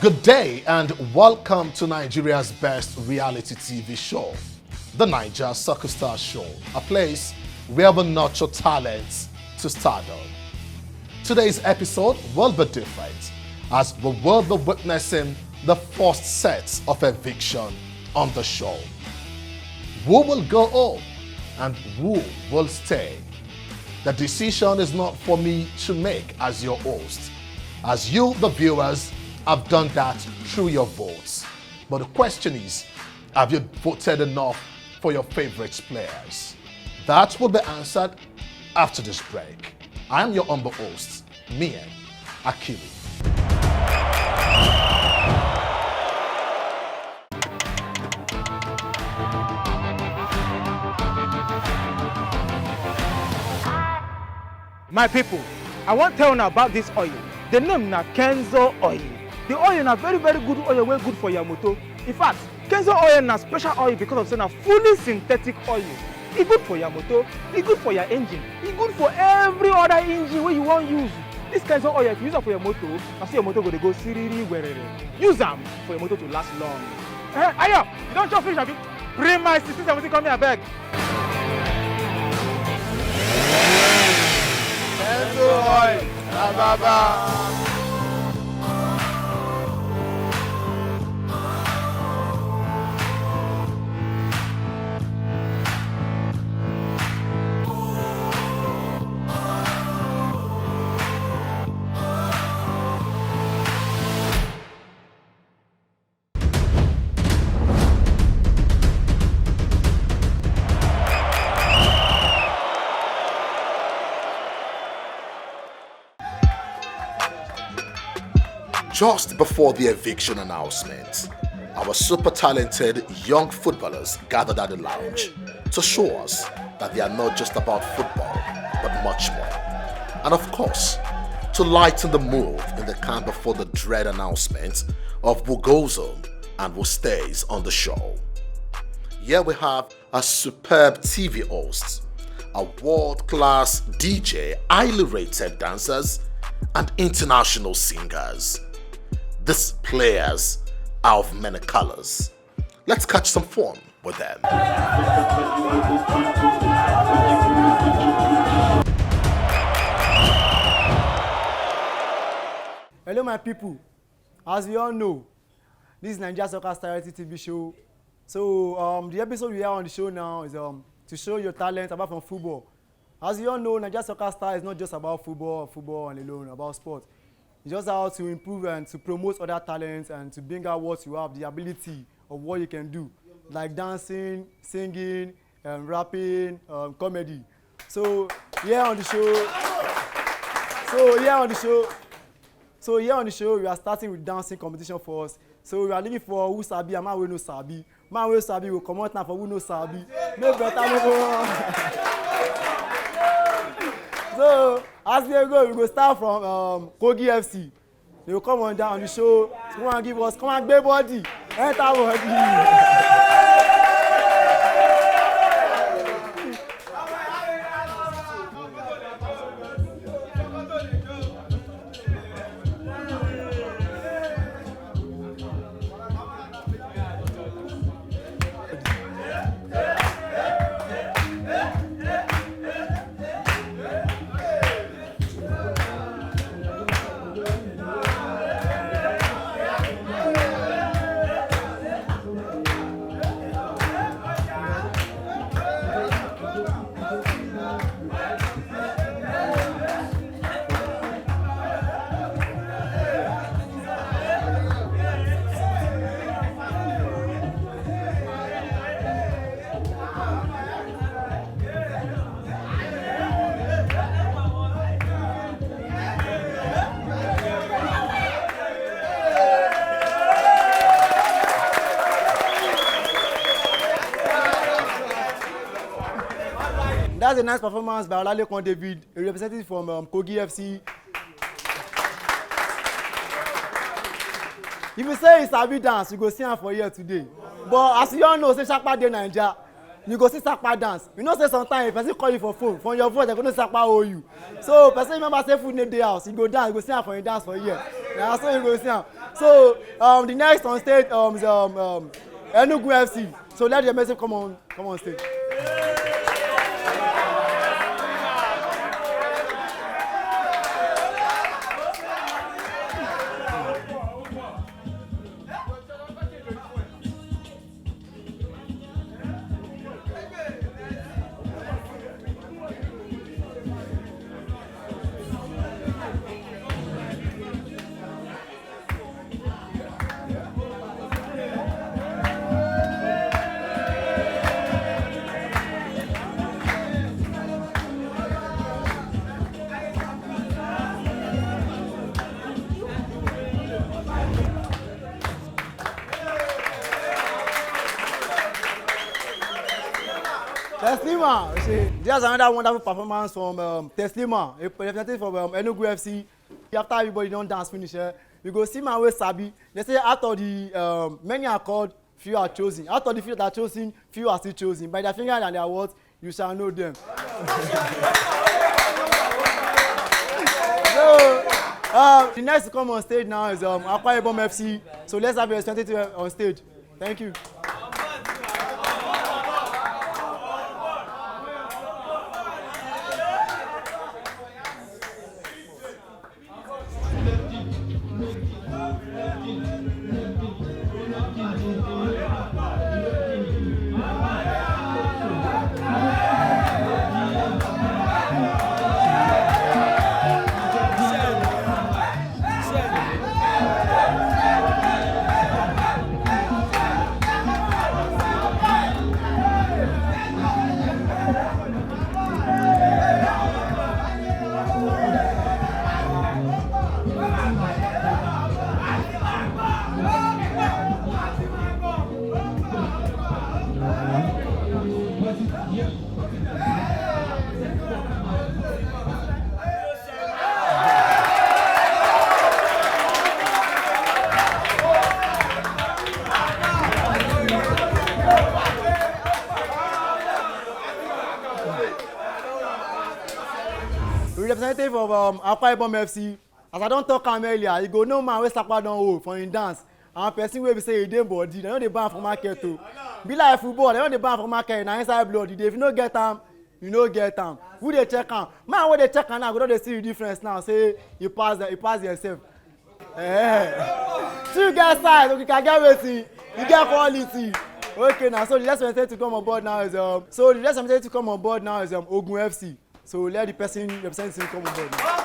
Good day and welcome to Nigeria's best reality TV show, the Naija Soccer Stars show, a place where we nurture talents to stardom. Today's episode will be different as we will be witnessing the first set of Eviction on the show. Who will go home and who will stay? The decision is not for me to make as your host, as you, the viewers, have done that through your votes. But the question is, have you voted enough for your favorite players? That will be answered after this break. I am your humble host, Mien Akili. My people, I want to tell you about this oil. The name na Kenzo oil. The oil na very good oil, wey good for your motor. In fact, Kenzo oil na special oil because of saying na fully synthetic oil. It's good for your motor, it's good for your engine, it's good for every other engine wey you want use. This Kenzo oil, if you use it for your motor, na so your motor go dey go siriri werere. Use am for your motor to last long. Ayo, you don't chop fish, abi? Bring my 1670 come here, abeg. Kenzo oil, na baba. Just before the eviction announcement, our super talented young footballers gathered at the lounge to show us that they are not just about football, but much more. And of course, to lighten the mood in the camp before the dread announcement of who goes home and who stays on the show. Here we have a superb TV host, a world-class DJ, highly rated dancers, and international singers. These players are of many colors. Let's catch some fun with them. Hello my people, as we all know, this is Naija Soccer Stars TV show. So the episode we are on the show now is to show your talent apart from football. As you all know, Naija Soccer Stars is not just about football and alone, about sport. It's just how to improve and to promote other talents and to bring out what you have, the ability of what you can do, like dancing, singing, rapping, comedy. So here on the show, we are starting with dancing competition for us. So we are looking for who sabi and man wey no sabi. Man wey sabi will come out now for who no sabi. Make better move. So as we go start from Kogi FC. They will come on down on the show. Come and give us, come and gbé body, enter body. That's a nice performance by Olalekan David, a representative from Kogi FC. If you say it's a bit dance, you go see him for here today. But as you all know, say Shakpa de Naija. you go see Sapa dance. You know say sometimes if person call you for phone, from your voice they go know Sapa owe you. So person remember say food no dey house, you go dance, you go sing am for him dance for a year. Na so you go sing am. So the next on stage is Enugu FC. So let the message come on stage. Teslima, there's another wonderful performance from Teslima, a representative from Enugu FC. After everybody don't dance finish, you go see my way Sabi. They say out of the many are called, few are chosen. Out of the few that are chosen, few are still chosen. By their finger and their words, you shall know them. So the next to come on stage now is Akwa Ibom FC. So let's have a representative on stage. Thank you. Representative of Akwa Ibom FC, as I don't talk am earlier, you go know man wey Sapa don hold for him dance. And person wey be say e dey body, they no dey buy am for market o. Be like football, they no dey buy am for market, na inside blood. If you no get am, you no get am. Who dey check am? Man wey dey check am now, go don dey see the difference now. Say you pass yourself. So you get size, okay, can get wetin, you get quality. Okay, now so the next representative to come on board now is Ogun FC. So let the person representing come on board now.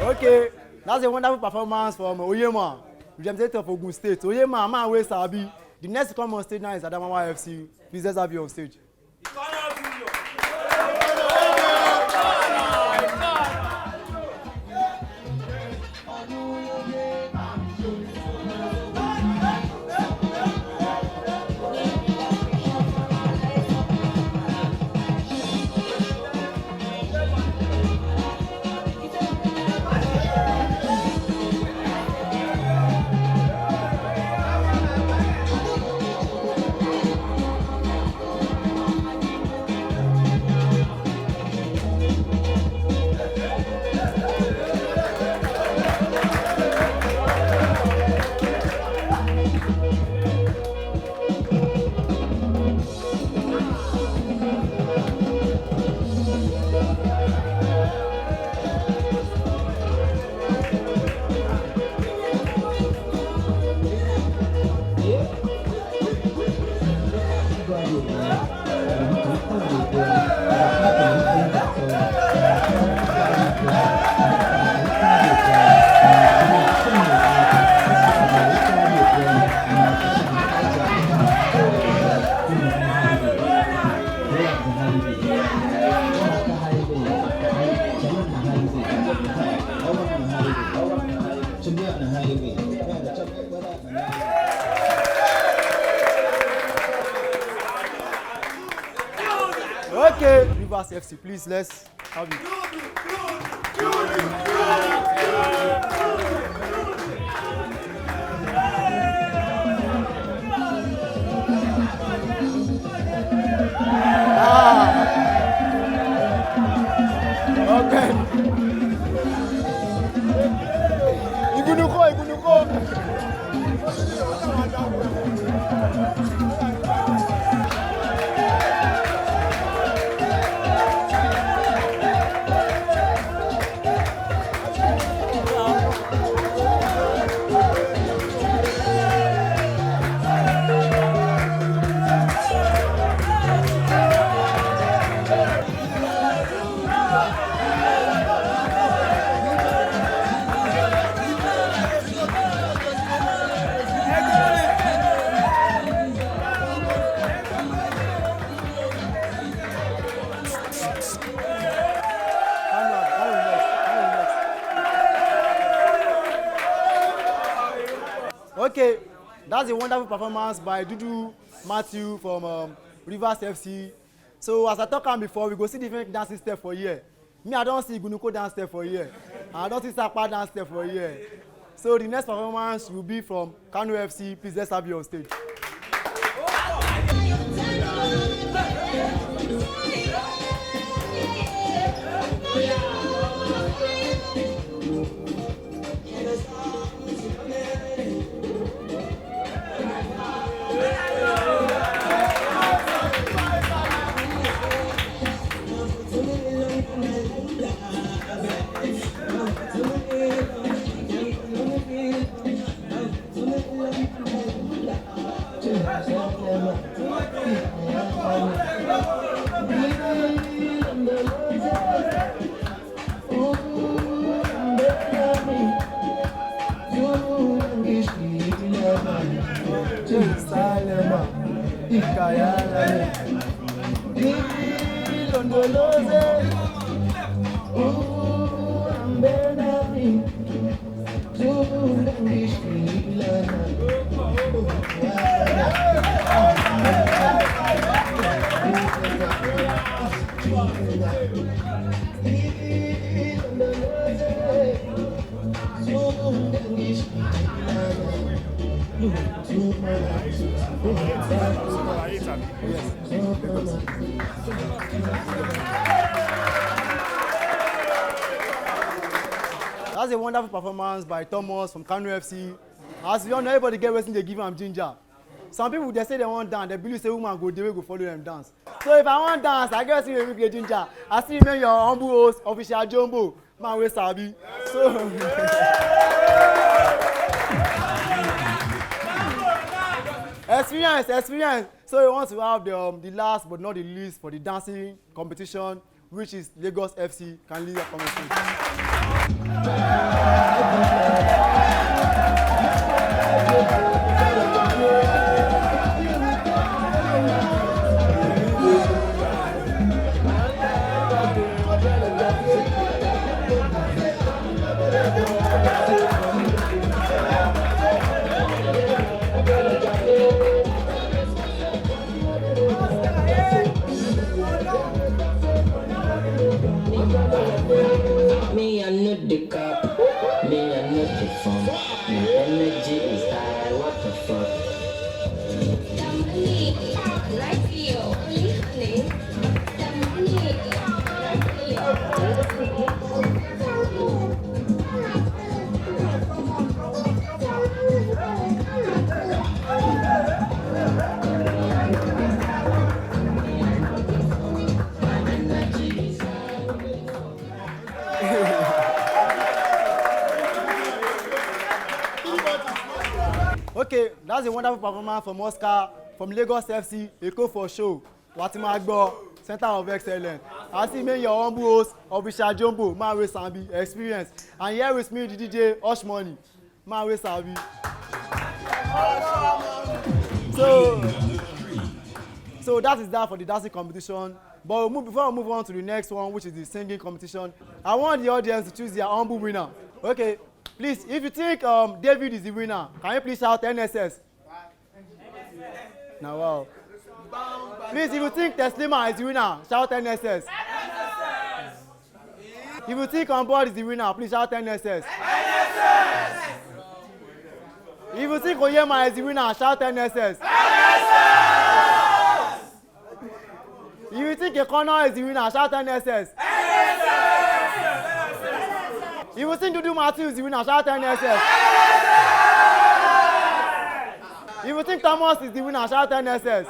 Okay, that's a wonderful performance from Oyema, representative of Ogun State. Oyema, man wey sabi. The next to come on stage now is Adamawa FC. Please let's have you on stage. Okay, Rivers FC, please let's have it. Okay. Igunuko. Okay, that's a wonderful performance by Dudu Matthew from Rivers FC. So as I talked about before, we go see different dancing steps for here. Me, I don't see Igunuko dance step for here. I don't see Sapa dance step for here. So the next performance will be from Kano FC. Please let's have you on stage. That's a wonderful performance by Thomas from Kano FC. As you all know, everybody get wrestling, they give them ginger. Some people, they say they want dance, they believe say woman go, they will go follow them dance. So if I want dance, I get wrestling, they get ginger. I see you your humble host, official Jumbo, man we sabi. So experience. So we want to have the last but not the least for the dancing competition, which is Lagos FC. Can lead your comments. Me, I know the cop. Me, I know the phone. My energy is high. What the fuck? Okay, that's a wonderful performance from Oscar, from Lagos FC, Eko for show, Watimagbo, Center of Excellence. I see me your humble host, official Jumbo, Mawe Sambi, experience. And here with me, the DJ, Osh Money, Mawe Sambi. So that is that for the dancing competition. But before we move on to the next one, which is the singing competition, I want the audience to choose their humble winner. Okay, Please, if you think David is the winner, can you please shout NSS? Now, wow. Please, if you think Teslima is the winner, shout NSS. If you think On Board is the winner, please shout NSS. If you think Oyema is the winner, shout NSS. If you think Econo is the winner, shout NSS. If you think Dudu Matthew is the winner, shout NSS. If you think Thomas is the winner, shout NSS.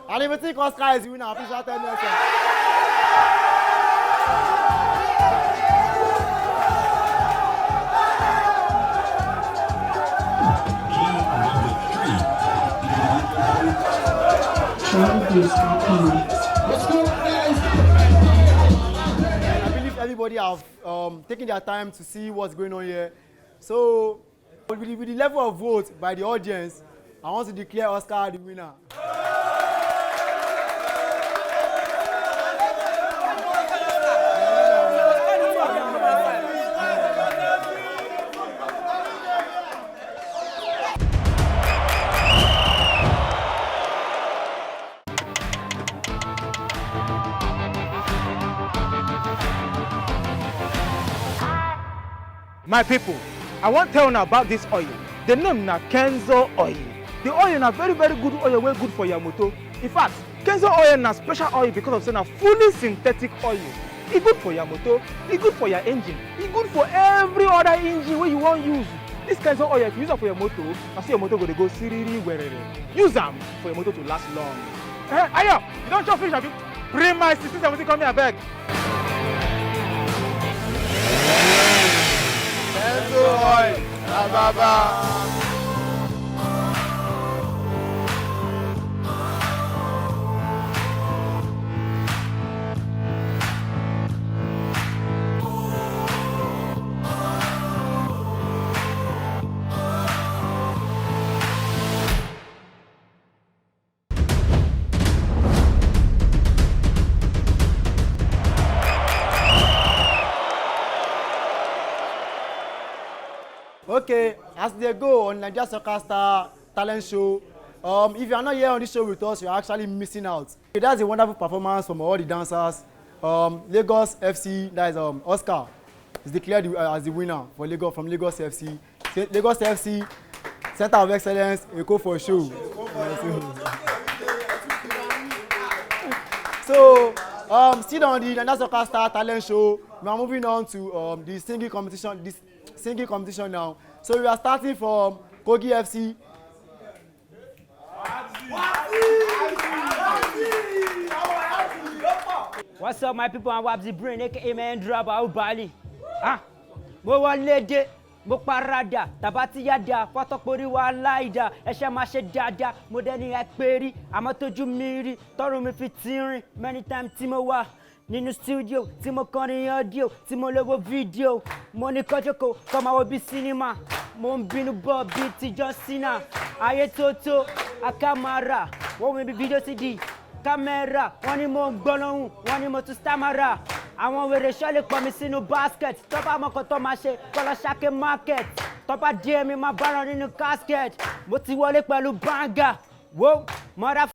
And if you think Oscar is the winner, please shout NSS. I believe everybody have taken their time to see what's going on here. So, with the level of vote by the audience, I want to declare Oscar the winner. My people, I want to tell you about this oil. The name na Kenzo oil. The oil na very good oil, wey good for your motor. In fact, Kenzo oil na special oil because of saying a fully synthetic oil. It's good for your motor, it's good for your engine, it's good for every other engine wey you wan use. This Kenzo oil, if you use it for your motor, na so your motor go dey go siriri werere. Use am for your motor to last long. Ayo, you don chop finish abi? Bring my 1670 come here abeg. Kenzo oil, Ababa. Okay, as they go on Naija Soccer Stars talent show, if you are not here on this show with us, you are actually missing out. Okay, that's a wonderful performance from all the dancers. Lagos FC, that is Oscar, is declared as the winner for Lagos from Lagos FC. Lagos FC, Center of Excellence, Eko for show. So, still on the Naija Soccer Stars talent show, we are moving on to the singing competition. This singing competition now. So we are starting from Kogi FC. What's up, my people? I'm Wabzi Brain, aka Man Drab out Bali. Ah, mo walede, mo parada, tabati yada, fatokori wa laida, esha ma se dada, mo deni ekperi, amatoju miri, toru mi fitirin, many times timo wa. Nínú studio, tí mo kọrin audio, tí mo lówó video, mo ní kọ́jọ́kọ́, kọ́ máa wo bí cinema, mo ń bínú bọ́ bí ti John Cena, ayé tótó, akamara, wọ́n mi bí video CD, kámẹ́rà, wọ́n ní mo ń gbọ́ lọ́hùn, wọ́n ní mo tún stamara, àwọn wèrè ṣọ́lẹ̀ pọ̀ mi sínú basket, tọ́pá mọ́kàn tó máa ṣe, kọ́lọ́ ṣáké market, tọ́pá díẹ̀ mi máa bá rán nínú casket, mo ti wọlé pẹ̀lú banga, wo, mọ́ra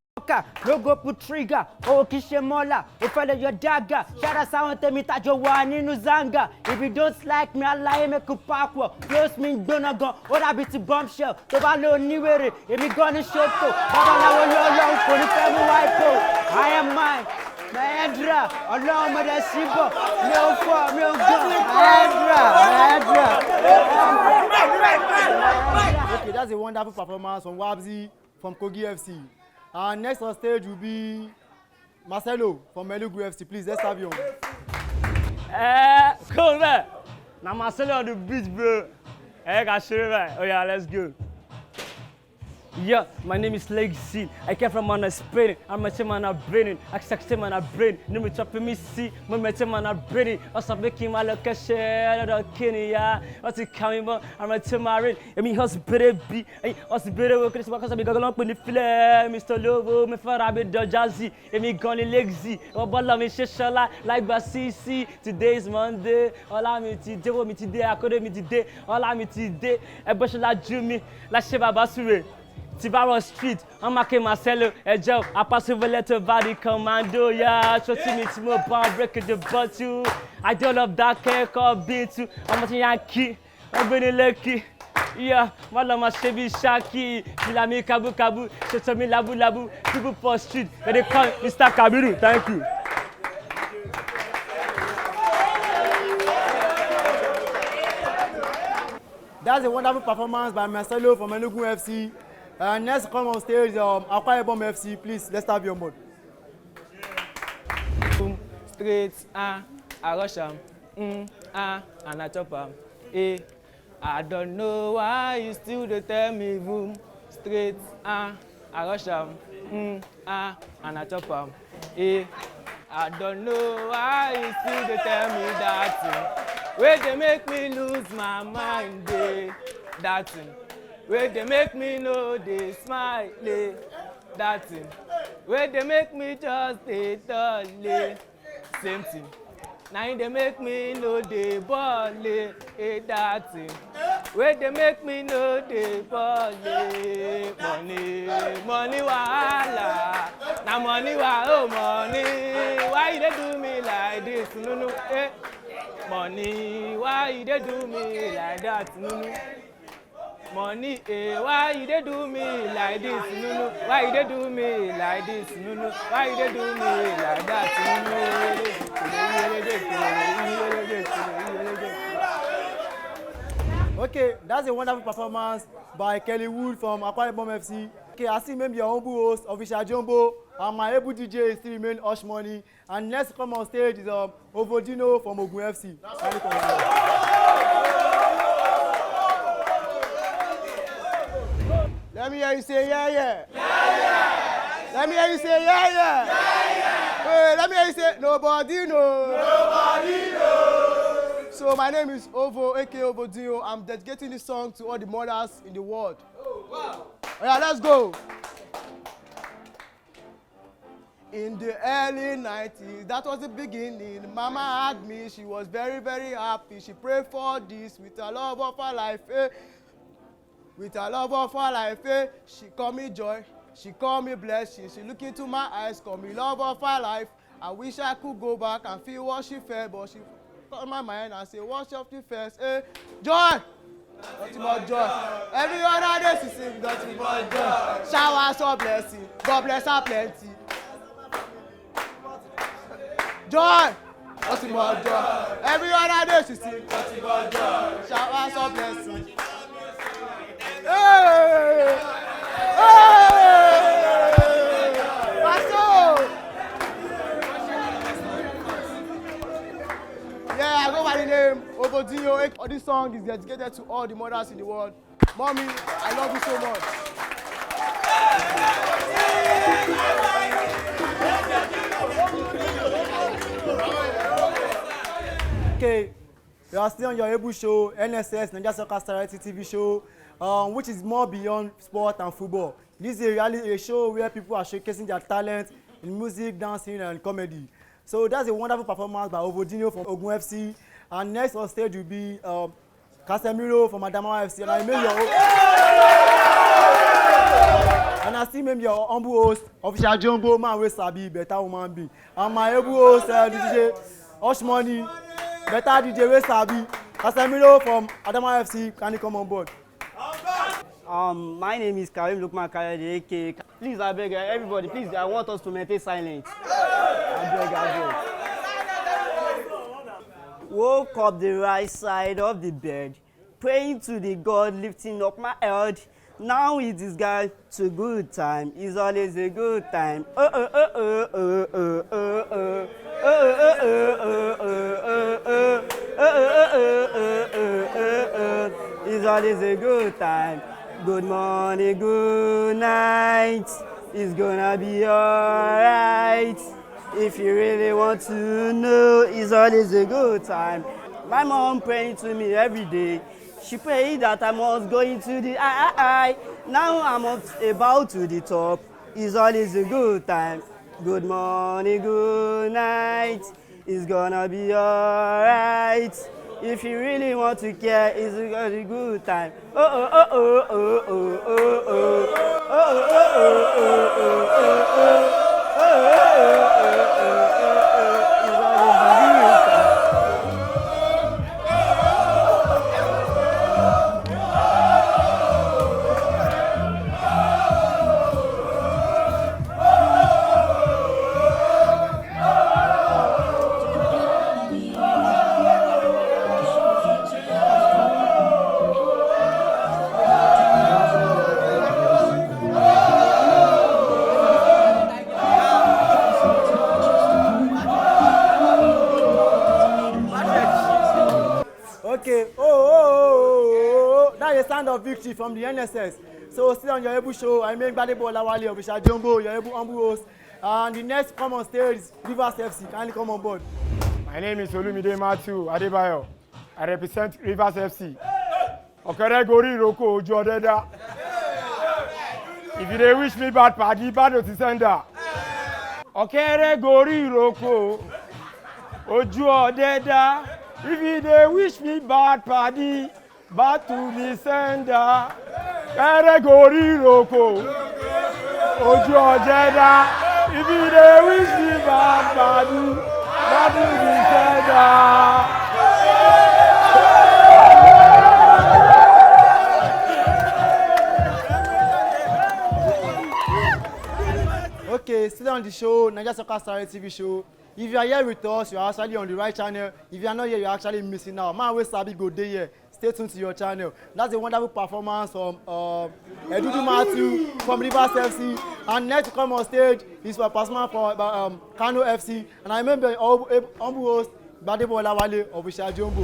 no go put trigger, oh kishe mola, if I let your dagger, shout out sound tell me that you want ninu zanga. If you don't like me, Allah make you parkwa. Close me gonna go, what I be to bombshell. To balo niwere, if me gonna show to, Baba la wo yo long for the family wipe. I am mine. Naija, along with the Sibo, no for no go. Okay, that's a wonderful performance from Wabzi from Kogi FC. And next on stage will be Marcelo from Melugu FC. Please, let's have you on. Cool, man. Now Marcelo on the beach, bro. Hey, got shit, man. Oh, yeah, let's go. Yeah, my name is Legacy. I came from on a Spain. I'm a chairman of Britain. I succeed man of Britain. No me chop me see. My chairman of Britain. Also making my location. Kenya. What's it coming on? I'm a chairman. I mean, hospital be. I hospital work. Because I'm going to put the film. Mr. Lobo. Me for Rabbit Jazzy. I mean, Goni Legacy. Oh, but me Sheshala. Like Basisi. Today is Monday. All I'm today. What me today? I couldn't me today. All I'm today. I brush la Jimmy. La Sheba Basure. Tibaro Street, I'm making Marcelo, Joe, I pass over letter body commando, yeah, trusting me to move on, breaking the bottle. I don't love that cake or bean too. I'm a Yankee, I'm being lucky. Yeah, my Chevy Shaki, Filami Kabu Kabu, Shotomi Labu Labu, people for street, but they call Mr. Kabiru. Thank you. That's a wonderful performance by Marcelo from Enugu FC. Next come on stage, Akwa Ibom FC. Please, let's have your mode. Boom, straight, I rush am, and I chop am. I don't know why you still dey tell me boom, straight, I rush am, and I chop am. I don't know why you still dey tell me that thing. Wey dey make me lose my mind, that thing. Wey dey make me no dey smile, that thing. Wey dey make me just dey dull, same thing. Na im dey make me no dey ball, that thing. Wey dey make me no dey ball, money, money wahala. Na money oh money. Why you dey do me like this, nunu? Money, why you dey do me like that, nunu? Money, why you dey do me like this, nunu? Why you dey do me like this, nunu? Why you dey do me like that, nunu? Okay, that's a wonderful performance by Kelly Wood from Akwa Ibom FC. Okay, I see maybe your humble host, Official Jumbo, and my able DJ still remain Hush Money. And next to come on stage is Ovodino from Ogun FC. Let me hear you say yeah, yeah. Yeah, yeah. Let me hear you say yeah, yeah. Yeah, yeah. Hey, let me hear you say nobody knows. Nobody knows. So my name is Ovo, aka Ovodino. I'm dedicating this song to all the mothers in the world. Oh, wow. Oh, yeah, let's go. In the early 90s, that was the beginning. Mama had me, she was very, very happy. She prayed for this with her love of her life. With her love of her life, she call me joy, she call me blessing. She look into my eyes, call me love of her life. I wish I could go back and feel what she felt, but she got my mind and say, what's up the first? Joy! Nothing but joy. Every other day she sing, nothing but joy. Showers of blessing, God bless her plenty. Joy! Nothing but joy. Every other day she sing, nothing but joy. Showers of blessing. Hey! Hey! Pastor! Yeah, I go by the name Ovodino. This song is dedicated to all the mothers in the world. Mommy, I love you so much. Okay, you are still on your able show, NSS, Naija Soccer Stars TV show. Which is more beyond sport and football. This is a show where people are showcasing their talent in music, dancing, and comedy. So that's a wonderful performance by Ovodino from Ogun FC. And next on stage will be Casemiro from Adamawa FC. And I made your and I still made your humble host, Official Jumbo, man wey sabi, better woman be. And my able host, DJ Hush Money, better DJ wey sabi. Casemiro from Adamawa FC, can you come on board? My name is Karim Lukman Kayode, aka. Please, I beg everybody, please, I want us to maintain silence. I beg. Woke up the right side of the bed, praying to the God, lifting up my head. Now it is God to good time. It's always a good time. It's always a good time. Good morning, good night. It's gonna be alright. If you really want to know, it's always a good time. My mom praying to me every day. She prayed that I must go into the I. Now I'm about to the top. It's always a good time. Good morning, good night. It's gonna be alright. If you really want to care, it's gonna be a good time. Oh oh oh oh oh oh oh oh oh oh oh oh Okay. Oh. That's the sound of victory from the NSS. So still on your able show, I make Badebo Lawale of Isha Jumbo, your able humble host. And the next come on stage is Rivers FC. Kindly come on board. My name is Olumide Matthew Adebayo. I represent Rivers FC. Okere Gori Roko Oju Odeda. If you dey wish me bad party, bad to sender. Okere Gori Roko Oju Odeda. If you dey wish me bad party, bad to the sender. Okere Gori Roko Oju Odeda. If you dey wish me bad party, bad to the sender. Okay, still on the show, Naija Soccer Stars TV show. If you are here with us, you are actually on the right channel. If you are not here, you are actually missing out. Man, we sabi go dey here. Stay tuned to your channel. That's a wonderful performance from Edudu Matthew from Rivers FC. And next to come on stage is for performance from Kano FC. And I remember humble host Badebo Olawale of Isha Jumbo.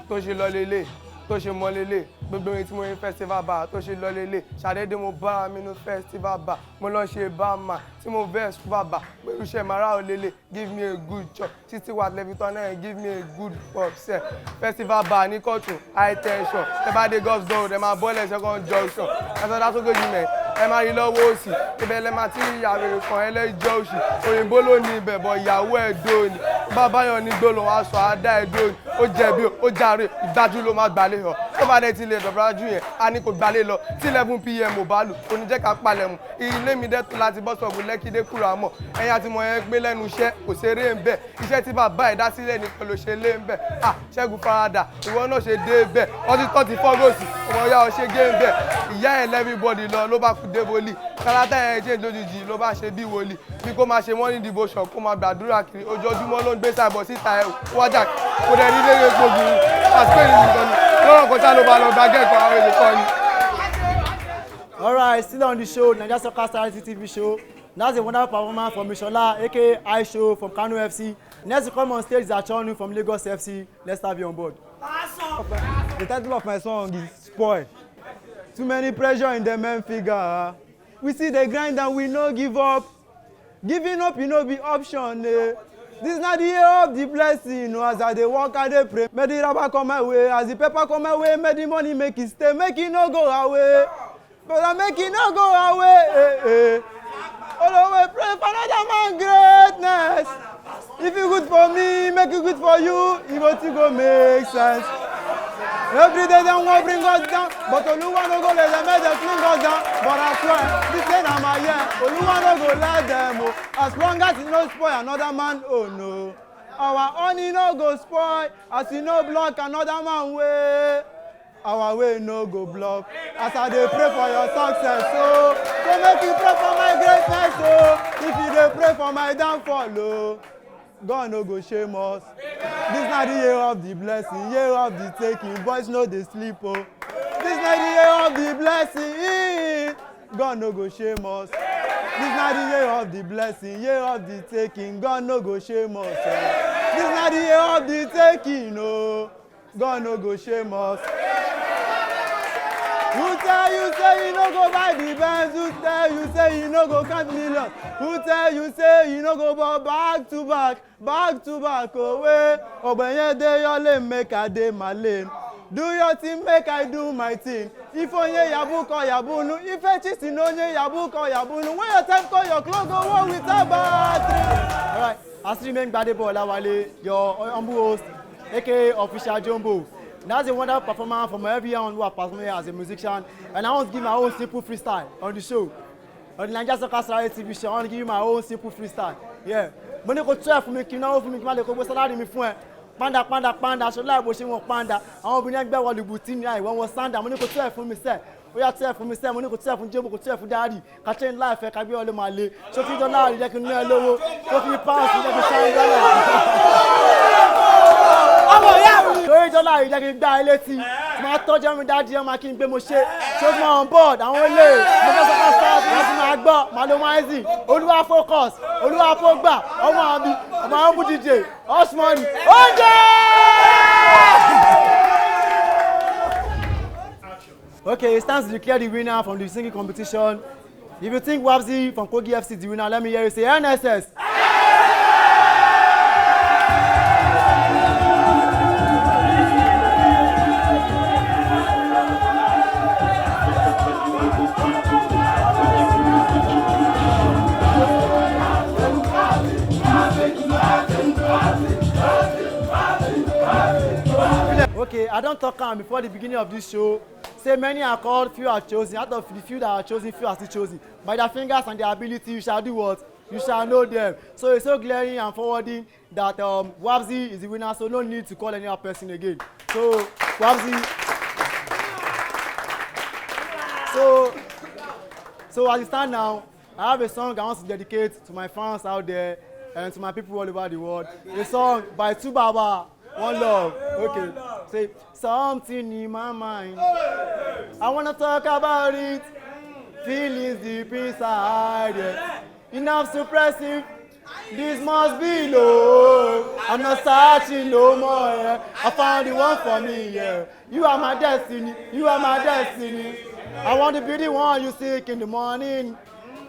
Tó ṣe lọ lélẹ̀, tó ṣe mọ lélẹ̀, gbogbo ohun tí mo rí festival bá tó ṣe lọ lélẹ̀, ṣàdédé mo bá mi nínú festival bá, mo lọ ṣe bámà tí mo vex bàbá, pẹ̀lú iṣẹ́ mara ò lélẹ̀, give me a good chop, títí wà lẹ́bìtọ́ náà give me a good pop sẹ́, festival bá ní kọ́tún, high tension, ẹ bá dé God's gold, ẹ máa bọ́lẹ̀ second junction, ẹ sọ dá sókè jù mẹ́, ẹ máa rí lọ́wọ́ òsì, ibẹ̀ lẹ́ máa tí ìyàwó kan ẹlẹ́jọ́ òsì, òyìnbó ló ní ibẹ̀ bọ̀ ìyàwó ẹ̀ dóni, bàbá yàn ní gbólóhùn aṣọ àdá ẹ̀ dóni, ó jẹ̀bi ó jàre ìdájú ló máa gbàlẹ̀ hàn, tó bá dẹ̀ ti lè dọ̀bọ̀rájú yẹn, a ní kò gbàlẹ̀ lọ, tí 11 PM ò bá lù, kò ní jẹ́ ká palẹ̀ mu, ilé mi dẹ́tun láti bọ́ sọ̀bù lẹ́kídé kúrò àmọ́, ẹ̀yin àti mọ̀ yẹn gbé lẹ́nu iṣẹ́, kò ṣeré ń bẹ̀, iṣẹ́ tí bàbá ẹ̀ dá sílẹ̀ nìkan ló ṣe lé ń bẹ̀, Ṣẹ́gun Farada, ìwọ náà ṣe dé bẹ̀, ọtí tọ́ ti fọ́gọ́sì, ọmọ ya ọ ṣe gé ń bẹ̀, ìyá ẹ̀ lẹ́bíbọ́dì lọ ló bá kú dé wòlíì, kárátá ẹ̀ jẹ́ lójijì ló bá ṣe bí wòlíì, bí kò máa ṣe morning devotion kó máa gbàdúrà kiri, ojoojúmọ́ ló ń gbé sàbọ̀ síta ẹ̀ wájà kó dẹ̀ ní lérè gbòógì àsìkò nìkan ni lọ́rọ̀ kọjá ló bá lọ gba gẹ́gọ́ àwọn èlé kọ́ ni. Alright, still on the show, Naija Soccer Stars TV show. That's a wonderful performance from Mishola, aka I Show from Kano FC. Next to come on stage is Achonu from Lagos FC. Let's have you on board. The title of my song is Spoil. Too many pressure in the men figure. We see the grind and we no give up. Giving up, you know, be option. This na the year of the blessing. As I dey work, I dey pray. May the rubber come my way. As the paper come my way, may the money make it stay. Make it no go away. But I make it no go away. Always pray for another man greatness. If you good for me, make it good for you. It go make sense. Every day they want bring us down, but Oluwa no go let them make them fling us down. But I swear, this ain't my year. Oluwa no go let them. Oh. As long as it no spoil another man, oh no. Our honey no go spoil, as you no block another man way. Our way no go block. As I dey pray for your success, so make you pray for my greatness, so if you dey pray for my downfall, oh. God no go shame us. This na the year of the blessing, year of the taking. Boys no dey sleep, oh. This na the year of the blessing. God no go shame us. This na the year of the blessing, year of the taking. God no go shame us. Oh. This na the year of the taking, oh. God no go shame us. You tell you say you no go buy the Benz? Who tell you say you no go count millions? Who tell you say you no go buy back to back away? Obenye dey your lane, make I dey my lane. Do your thing, make I do my thing. If onye yabu call yabunu, if a chistin onye yabu call yabunu. When your time call your clock go on with a battery. Alright, as remain Gbadebo Olawale, your humble host, aka Official Jumbo. That's a wonderful performance from everyone who has performed here as a musician. And I want to give my own simple freestyle on the show. On the Naija Soccer Stars TV show, I want to give you my own simple freestyle. Yeah. Money go 12 for me, kina for me, kima le ko salary mi fún ẹ. Panda, ṣọlá ìbò ṣe wọn panda. Àwọn obìnrin ẹgbẹ́ wọlé bùtí ní àìwọ́n wọn sanda. Money go 12 fún mi sẹ́. Ó yá 12 fún mi sẹ́. Money go 12 fún Jébù, go 12 fún Dáàdì. Kàtẹ́ ńlá ẹ̀fẹ́ kagbé ọlẹ́ máa le. Ṣókí dọ́là rí jẹ́ kí n ní ẹ lówó. Ṣókí pounds rí jẹ́ kí n ṣáà dọ́là. Ọmọ ìyá mi. Lórí dọ́là rí jẹ́ kí n gbá ẹ létí. Máa tọ́jú mi dáàdì ẹ máa kí n gbé mo ṣe. Ṣókí máa on board àwọn olè. Naija Soccer Stars láti máa gbọ́. Malomaizing. Olúwa focus. Olúwa fọ́gbà. Ọmọ àbí. Ọmọ àwọn DJ. Osmani. Okay, it's time to declare the winner from the singing competition. If you think Wabzi from Kogi FC is the winner, let me hear you say NSS. Okay, I don't talk am before the beginning of this show. Say many are called, few are chosen. Out of the few that are chosen, few are still chosen. By their fingers and their ability, you shall do what? You shall know them. So it's so glaring and forwarding that Wabzi is the winner, so no need to call any other person again. So Wabzi. So as it stands now, I have a song I want to dedicate to my fans out there and to my people all over the world. A song by Tubaba. One love. Okay. Say something in my mind. I wanna talk about it. Feelings deep inside. Yeah. Enough suppressive. This must be love. I'm not searching no more. Yeah. I found the one for me. Yeah. You are my destiny. You are my destiny. I want to be the one you seek in the morning.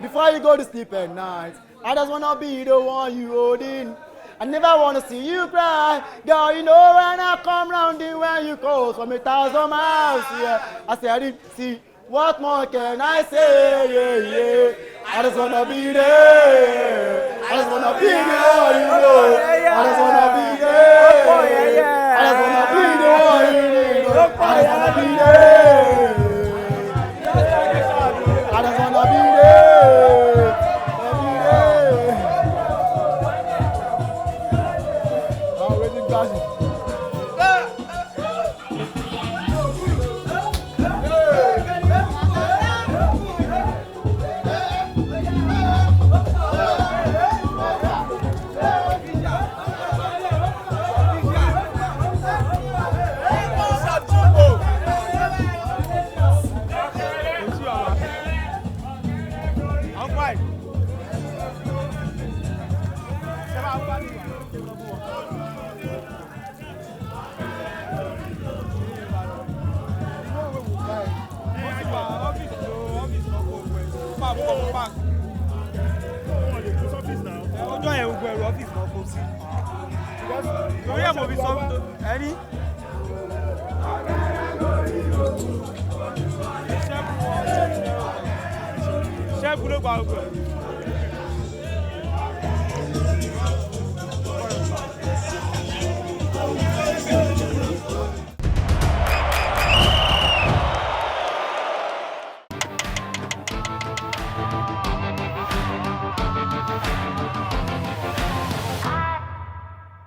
Before you go to sleep at night. I just wanna be the one you hold in. I never want to see you cry. Girl, you know when I come round in when you close from 1,000 miles. Yeah. I said, I didn't see. What more can I say? Yeah, yeah. I just want to be there. I just want to be the one you know. I just want to be there. I just want to be the one you know. I just want to be there. I just want to be there.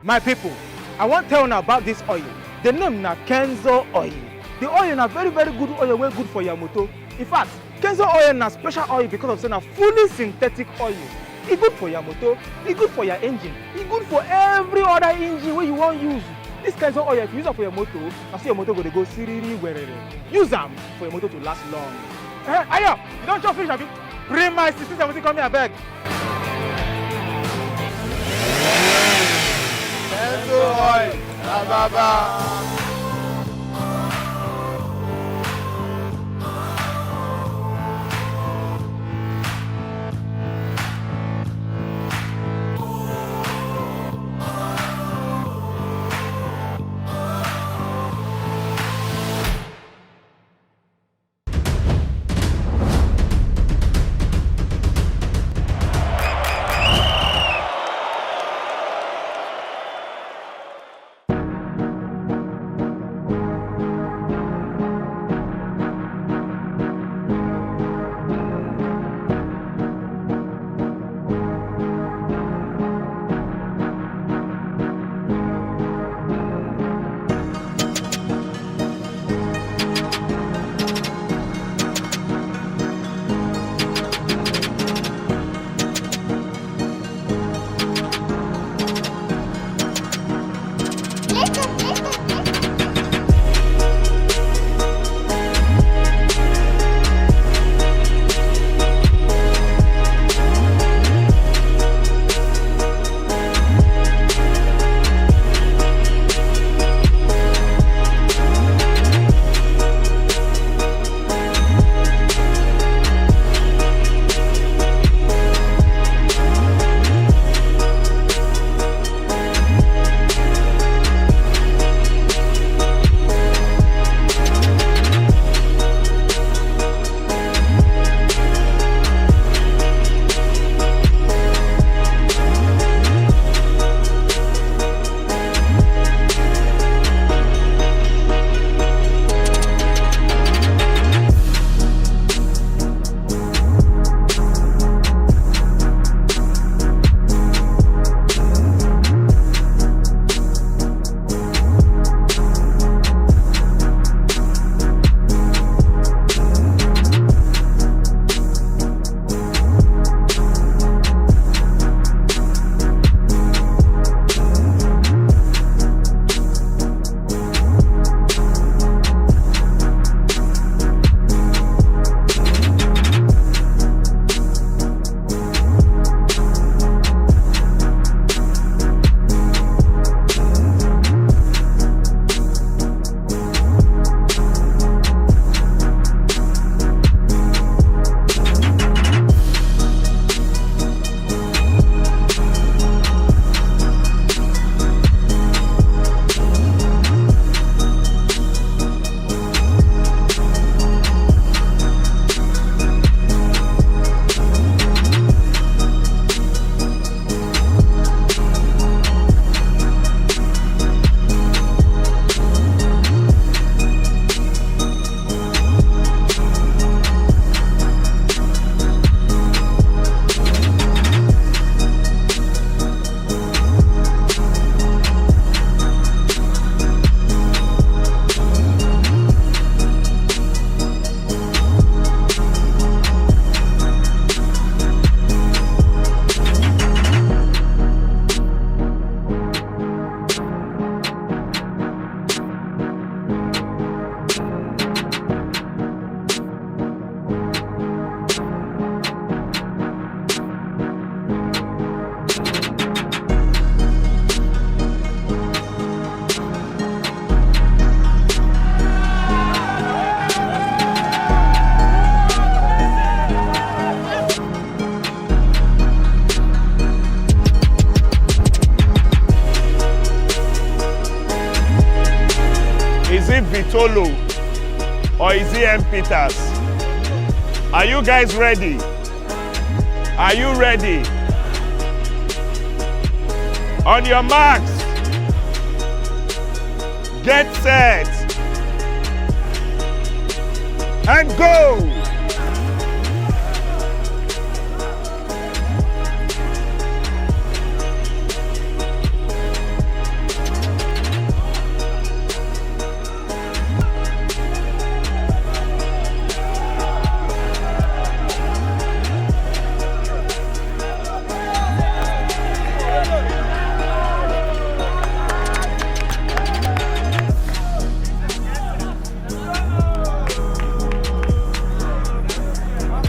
My people, I want to tell you about this oil. The name na Kenzo oil. The oil na very good oil, wey good for your motor. In fact, Kenzo oil na special oil because of saying na fully synthetic oil. E good for your motor, e good for your engine, e good for every other engine wey you wan use. This Kenzo oil, if you use am for your motor, na so your motor go dey go siriri werere. Use am for your motor to last long. Ayo, you don chop finish abi? Bring my 1670 come here abeg. Kenzo oil, Ababa. Is it Vitolo? Or is it M. Peters? Are you guys ready? Are you ready? On your marks. Get set. And go!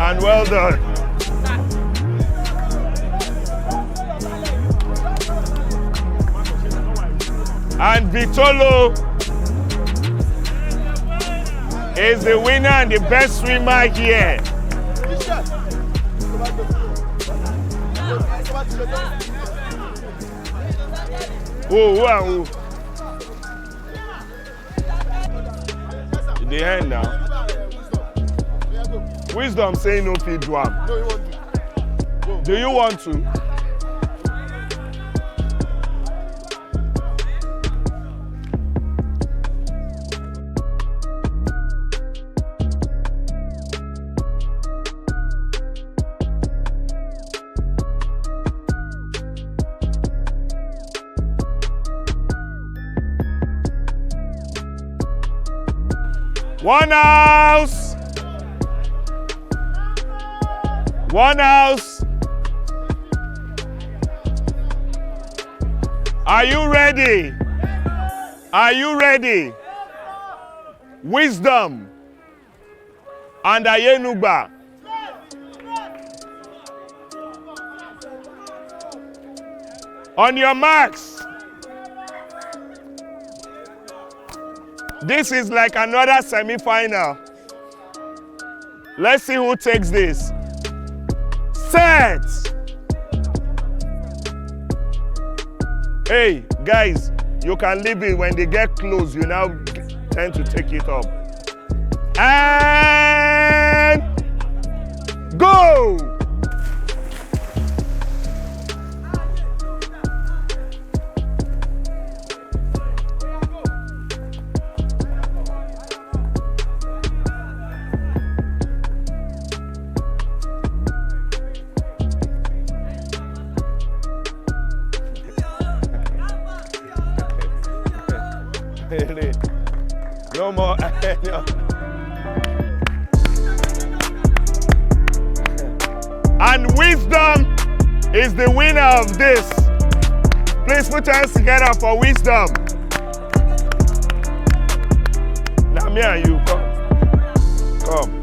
And well done. And Vitolo is the winner and the best swimmer here. Who are who? The end now. Wisdom saying no feed do am. No, you won't do. Go. Do you want to? One house. One house. Are you ready? Are you ready? Wisdom and Ayenugba. On your marks. This is like another semi-final. Let's see who takes this. Set! Hey, guys, you can leave it when they get close. You now tend to take it up. And go! No more. And Wisdom is the winner of this. Please put your hands together for Wisdom. Now me and you, come. Come.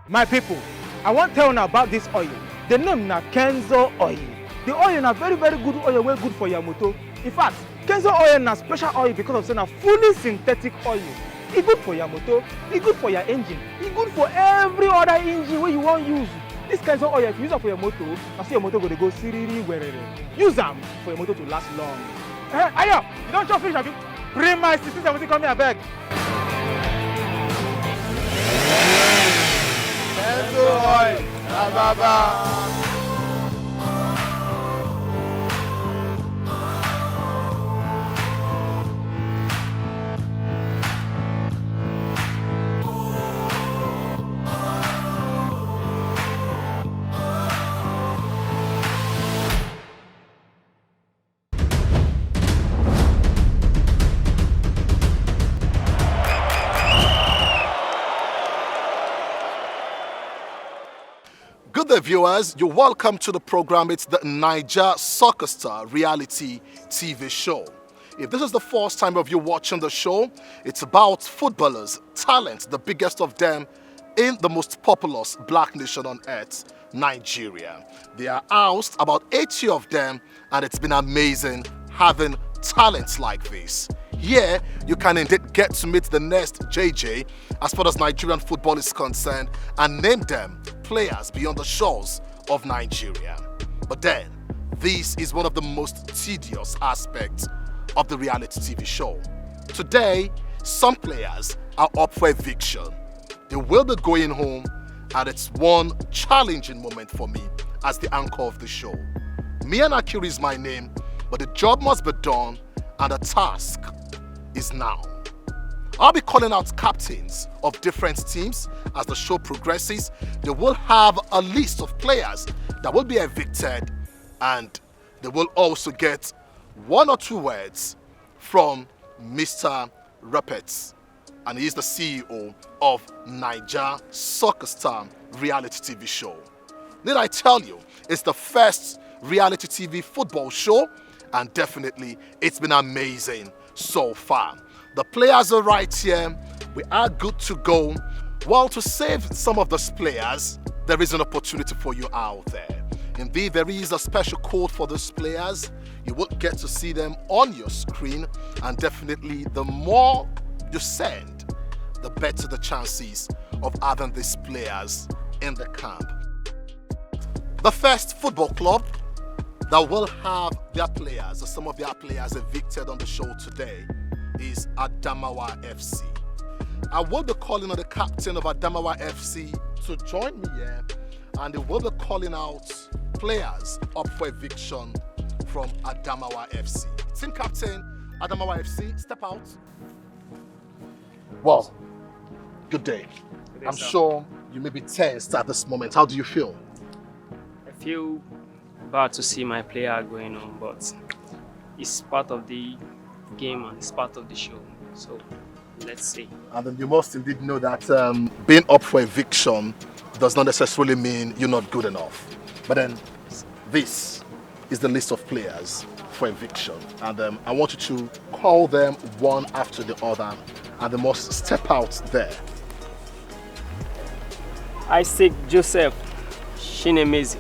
My people, I want to tell you about this oil. The name na Kenzo oil. The oil na very good oil, wey good for your motor. In fact, Kenzo oil na special oil because of saying na fully synthetic oil. E good for your motor, e good for your engine, e good for every other engine wey you wan use. this Kenzo oil, if you use it for your motor, I see your motor go siriri werere. Use them for your motor to last long. Ayo, you don't chop fish, have you? Bring my 1670 come here, beg. Kenzo oil, baba. Good day, viewers. You're welcome to the program. It's the Naija Soccer Star reality TV show. If this is the first time of you watching the show, it's about footballers, talent, the biggest of them in the most populous black nation on earth, Nigeria. They are housed, about 80 of them, and it's been amazing having talents like this. Here, you can indeed get to meet the next JJ as far as Nigerian football is concerned and name them players beyond the shores of Nigeria. But then, this is one of the most tedious aspects of the reality TV show. Today, some players are up for eviction. They will be going home, and it's one challenging moment for me as the anchor of the show. Mian Akiri is my name, but the job must be done, and the task is now. I'll be calling out captains of different teams as the show progresses. They will have a list of players that will be evicted, and they will also get one or two words from Mr. Ruppets, and he is the CEO of Naija Soccer Star reality TV show. Need I tell you, it's the first reality TV football show, and definitely it's been amazing so far. The players are right here. We are good to go. Well, to save some of those players, there is an opportunity for you out there. Indeed, there is a special code for those players. You will get to see them on your screen, and definitely the more you send, the better the chances of having these players in the camp. The first football club that will have their players, or some of their players, evicted on the show today is Adamawa FC. I will be calling on the captain of Adamawa FC to join me here, and they will be calling out players up for eviction from Adamawa FC. Team captain, Adamawa FC, step out. Well, good day. Good day, I'm sir. sure you may be tensed at this moment. How do you feel? I feel bad to see my player going on, but it's part of the game and it's part of the show. So let's see. And then you must indeed know that being up for eviction does not necessarily mean you're not good enough. But then this is the list of players for eviction. And I want you to call them one after the other, and they must step out there. Isaac Joseph Shinemezi.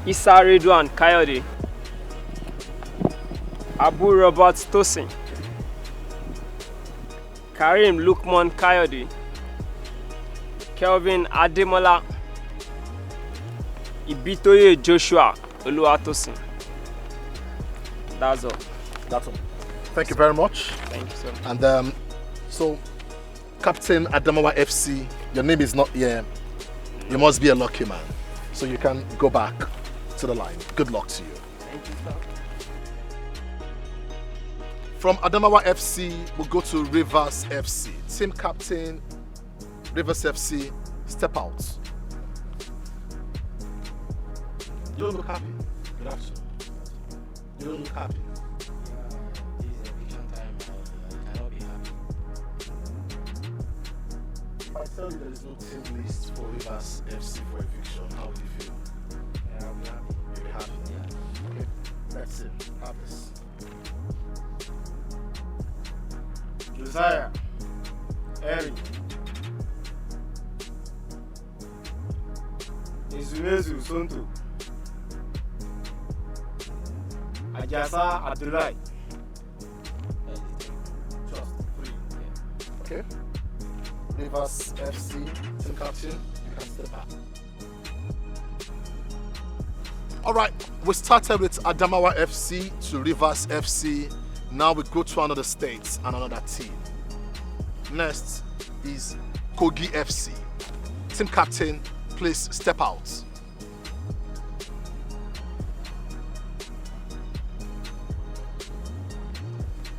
Issa Redwan Kayode. Abu Robert Tosin. Karim Lukman Kayode. Kelvin Ademola. Ibitoye Joshua Oluwatosin. That's all. That's all. Thank you very much. Thank you, sir. And so, Captain Adamawa FC, your name is not here. You must be a lucky man. So you can go back to the line. Good luck to you. Thank you, sir. From Adamawa FC, we'll go to Rivers FC. Team captain, Rivers FC, step out. You don't look happy. Good afternoon. You don't look happy. If I tell you there is no team list for Rivers FC for eviction, how do you feel? I'll be happy. You'll be happy. Yeah. Okay, that's it. Have this. Josiah, Eric, Izumezu Sonto, Ajasa Rivers FC, team captain, you can step back. All right, we started with Adamawa FC to Rivers FC. Now we go to another state and another team. Next is Kogi FC. Team captain, please step out.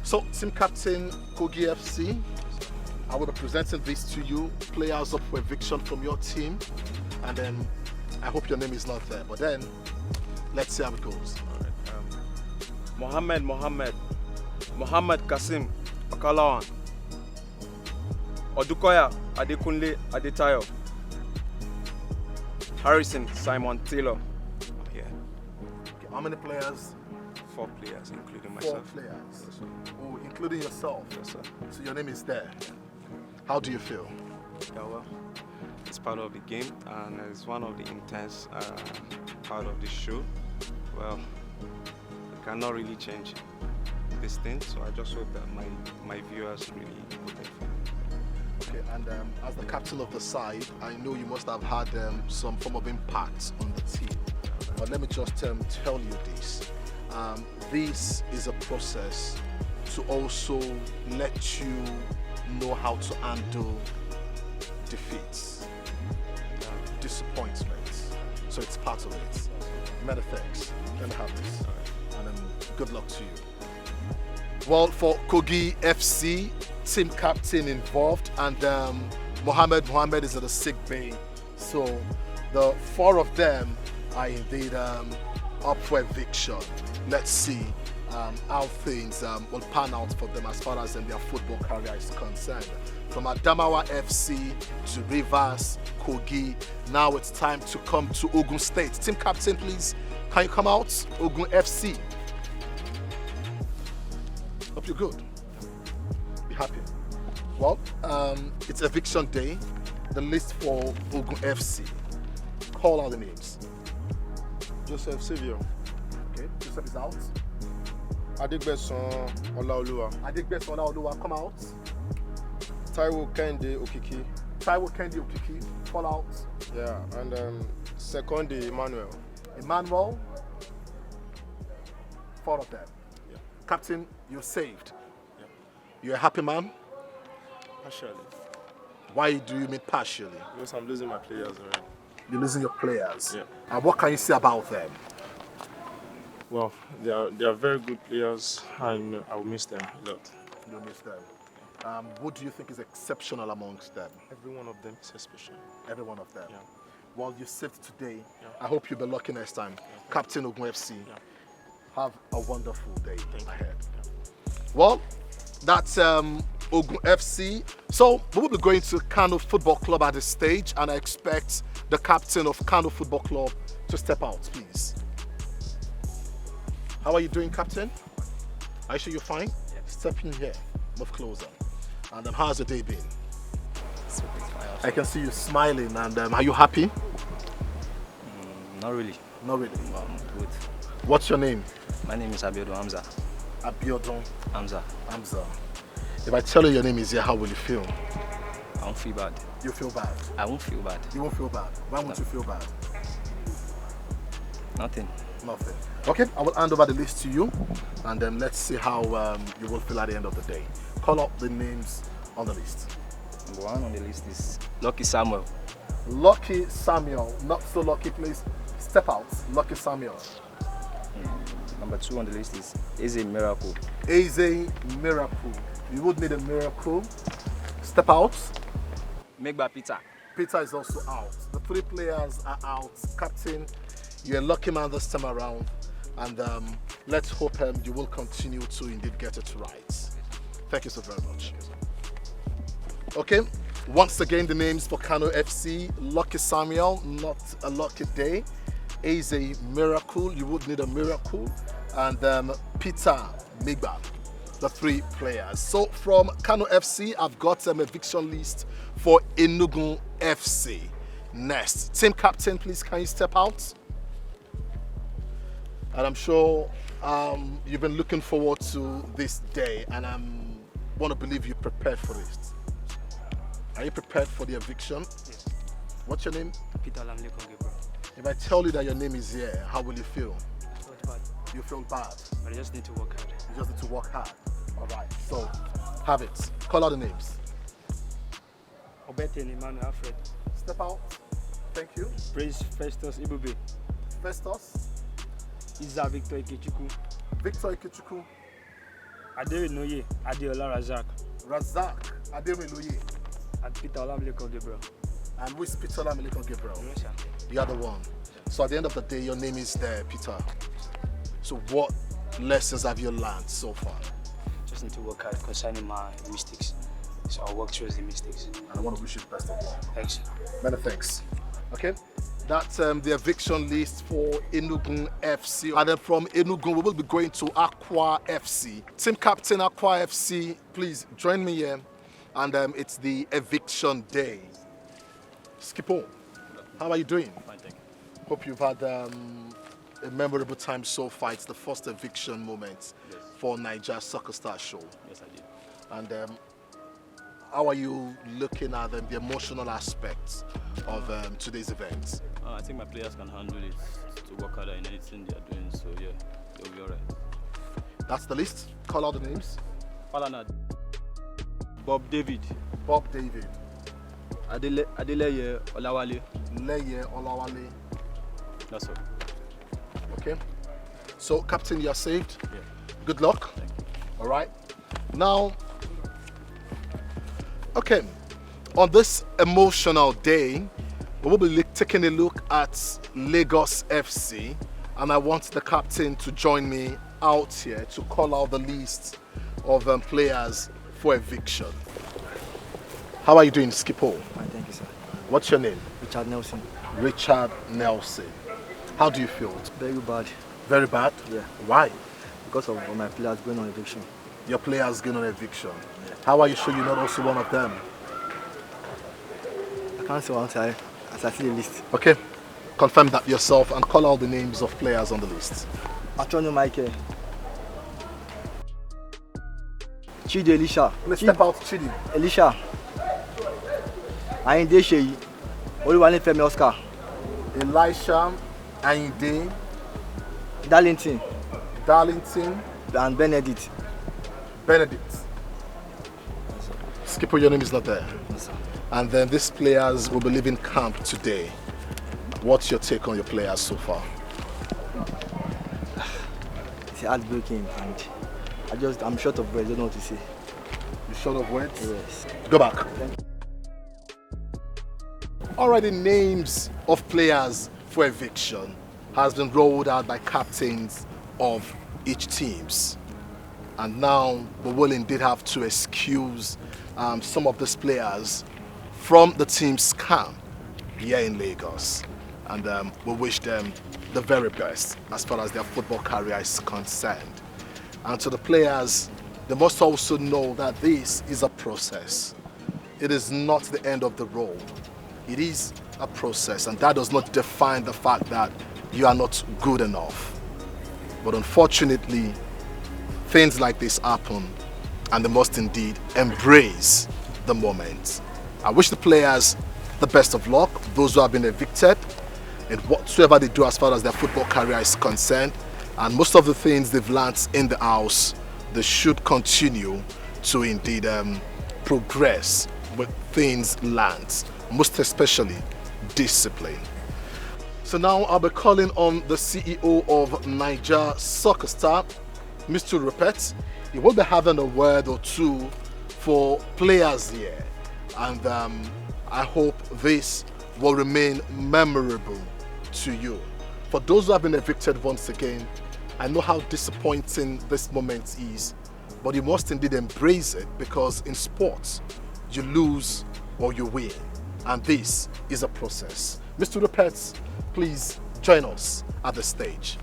So, team captain, Kogi FC, I will be presenting this to you. Players up for eviction from your team. And then, I hope your name is not there. But then, let's see how it goes. All right. Mohammed Kasim Okalawan, Odukoya Adekunle Adetayo, Harrison Simon Taylor. Yeah. Okay, how many players? 4 players, including myself. 4 players. Yes, sir. Oh, including yourself. Yes, sir. So your name is there. How do you feel? Yeah, well, it's part of the game and it's one of the intense part of the show. Well, I cannot really change this thing, so I just hope that my viewers really put it for me. Okay, and as the captain of the side, I know you must have had some form of impact on the team. But let me just tell you this. This is a process to also let you know how to handle defeats, disappointments. So it's part of it. Many thanks. Let me have this. And good luck to you. Well, for Kogi FC, team captain involved, and Mohammed is at the sick bay. So the 4 of them are indeed up for eviction. Let's see how things will pan out for them as far as their football career is concerned. From Adamawa FC to Rivers, Kogi, now it's time to come to Ogun State. Team captain, please, can you come out? Ogun FC. Hope you're good. Be happy. Well, it's eviction day. The list for Ogun FC. Call out the names. Joseph Saviour. Okay, Joseph is out. Adigbeson Olaoluwa. Adigbeson Olaoluwa, come out. Taiwo Kende Okiki. Taiwo Kende Okiki, call out. Yeah, and Sekondi Emmanuel. Emmanuel. 4 of them. Yeah. Captain, you're saved. Yeah. You're a happy man? Partially. Why do you mean partially? Because I'm losing my players already. You're losing your players? Yeah. And what can you say about them? Well, they are very good players and I will miss them a lot. You'll miss them. What do you think is exceptional amongst them? Every one of them is special. Every one of them? Yeah. Well, you saved today. Yeah. I hope you'll be lucky next time. Yeah. Captain Ogun FC. Yeah. Have a wonderful day ahead. Yeah. Well, that's Ogun FC. So we will be going to Kano Football Club at this stage, and I expect the captain of Kano Football Club to step out, please. How are you doing, Captain? Are you sure you're fine? Yeah. Step in here, move closer. And how's the day been? I can see you smiling, and are you happy? Not really. Not really. Good. What's your name? My name is Abiodun Hamza. Abiodun Hamza. Hamza. If I tell you your name is here, how will you feel? I won't feel bad. You feel bad? I won't feel bad. You won't feel bad? Why won't you feel bad? Nothing. Nothing. Okay, I will hand over the list to you, and then let's see how you will feel at the end of the day. Call up the names on the list. Number 1 on the list is Lucky Samuel. Lucky Samuel, not so lucky, please step out. Lucky Samuel. Number 2 on the list is Eze Miracle. Eze Miracle. You would need a miracle. Step out. Megba Peter. Peter is also out. The 3 players are out. Captain, you're a lucky man this time around, and let's hope you will continue to indeed get it right. Thank you so very much. Okay, once again the names for Kano FC: Lucky Samuel, not a lucky day; Eze Miracle, you would need a miracle; and Peter Migba, the 3 players. So from Kano FC, I've got an eviction list for Enugu FC. Next, team captain, please can you step out? And I'm sure you've been looking forward to this day, and I want to believe you're prepared for it. Are you prepared for the eviction? Yes. What's your name? Peter Lamley Gabriel. If I tell you that your name is here, how will you feel? Not bad. You feel bad. But I just need to work hard. You just need to work hard. All right. So, have it. Call out the names. Obete Emmanuel Alfred. Step out. Thank you. Praise Festus Ibube. Festus. Isa Victor Ikechukwu. Victor Ikechukwu. Aderinoye Adeola Razak. Razak Ademiloye. And Peter Olamileko Gabriel. And who is Peter Olamileko Gabriel? Yes, sir. You are the one. So at the end of the day, your name is there, Peter. So what lessons have you learned so far? Just need to work hard concerning my mistakes. So I'll work towards the mistakes. And I want to wish you the best of luck. Thanks. Many thanks. Okay, that's the eviction list for Enugu FC. And then from Enugu, we will be going to Aqua FC. Team captain Aqua FC, please join me here. And it's the eviction day. Skipo, how are you doing? Fine, thank you. Hope you've had a memorable time so far. It's the first eviction moment for Naija Soccer Stars show. Yes, I did. And how are you looking at the emotional aspects of today's event? I think my players can handle it to work harder in anything they are doing. So yeah, they'll be all right. That's the list. Call out the names. Falana. Bob David. Bob David. Adeleye Olawale. Leye Olawale. That's all. Okay. So, Captain, you are saved. Yeah. Good luck. Thank you. All right. Now, okay, on this emotional day, we will be taking a look at Lagos FC, and I want the captain to join me out here to call out the list of players for eviction. How are you doing, Skipo? Fine, thank you, sir. What's your name? Richard Nelson. Richard Nelson. How do you feel? Very bad. Very bad? Yeah. Why? Because of my players going on eviction. Your players going on eviction. Yeah. How are you sure you're not also one of them? I can't say one side as I see the list. Okay. Confirm that yourself and call out the names of players on the list. Antonio Michael. Chidi Elisha. Let's step out, Chidi. Elisha. Ayinde Sheyi. Oluwale Femi Oscar. Elisha, Ayinde. Darlington. Darlington. And Benedict. Benedict. Skipper, your name is not there. Yes, sir. And then these players will be leaving camp today. What's your take on your players so far? It's heartbreaking and I'm short of words, I don't know what to say. You're short of words? Yes. Go back. Already names of players for eviction has been rolled out by captains of each teams. And now we will indeed have to excuse some of these players from the team's camp here in Lagos. And we wish them the very best as far as their football career is concerned. And to the players, they must also know that this is a process. It is not the end of the road. It is a process, and that does not define the fact that you are not good enough. But unfortunately, things like this happen, and they must indeed embrace the moment. I wish the players the best of luck, those who have been evicted, in whatsoever they do as far as their football career is concerned. And most of the things they've learnt in the house, they should continue to indeed progress with things learnt, most especially discipline. So now I'll be calling on the CEO of Naija Soccer Stars, Mr. Rupert. He will be having a word or two for players here, and I hope this will remain memorable to you. For those who have been evicted once again, I know how disappointing this moment is, but you must indeed embrace it, because in sports, you lose or you win, and this is a process. Mr. Rupert, please join us at the stage.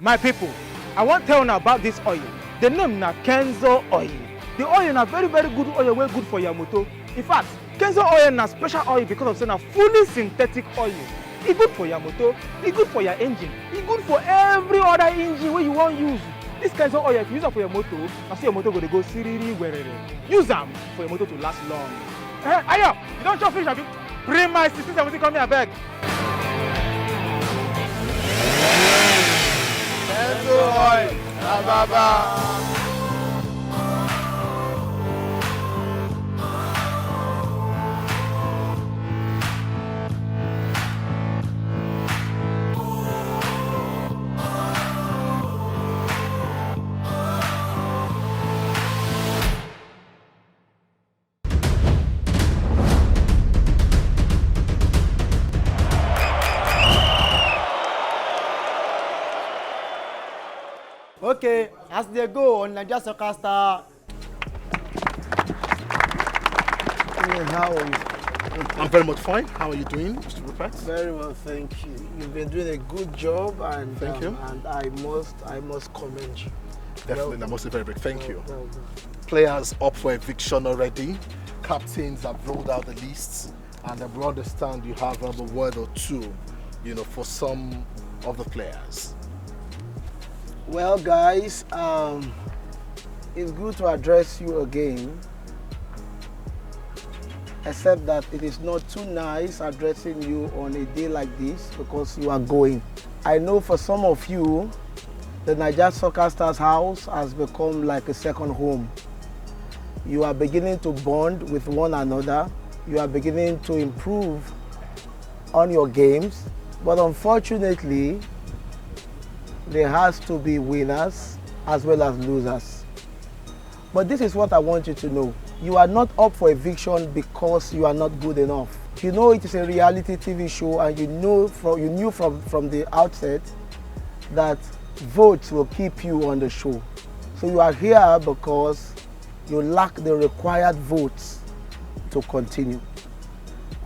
My people, I want to tell you about this oil. The name na Kenzo oil. The oil na very good oil, wey good for your motor. In fact, Kenzo oil na special oil because of say na fully synthetic oil. E good for your motor, e good for your engine, e good for every other engine wey you wan use. This Kenzo oil, if you use am for your motor, na so your motor go dey go siriri werere. Use am for your motor to last long. Ayo, you don chop finish abi? Bring my 1670 come here abeg. Kenzo oil, Ababa. Okay, as they go on Naija Soccer Stars. How are you? I'm very much fine. How are you doing, Mr. Rupert? Very well, thank you. You've been doing a good job, and thank you. And I must commend you. Definitely, I must say very big thank you. Well. Players up for eviction already. Captains have rolled out the lists, and we understand you have a word or two, for some of the players. Well, guys, it's good to address you again, except that it is not too nice addressing you on a day like this because you are going. I know for some of you, the Naija Soccer Stars house has become like a second home. You are beginning to bond with one another. You are beginning to improve on your games, but unfortunately, there has to be winners as well as losers. But this is what I want you to know. You are not up for eviction because you are not good enough. You know it is a reality TV show, and you knew from the outset that votes will keep you on the show. So you are here because you lack the required votes to continue.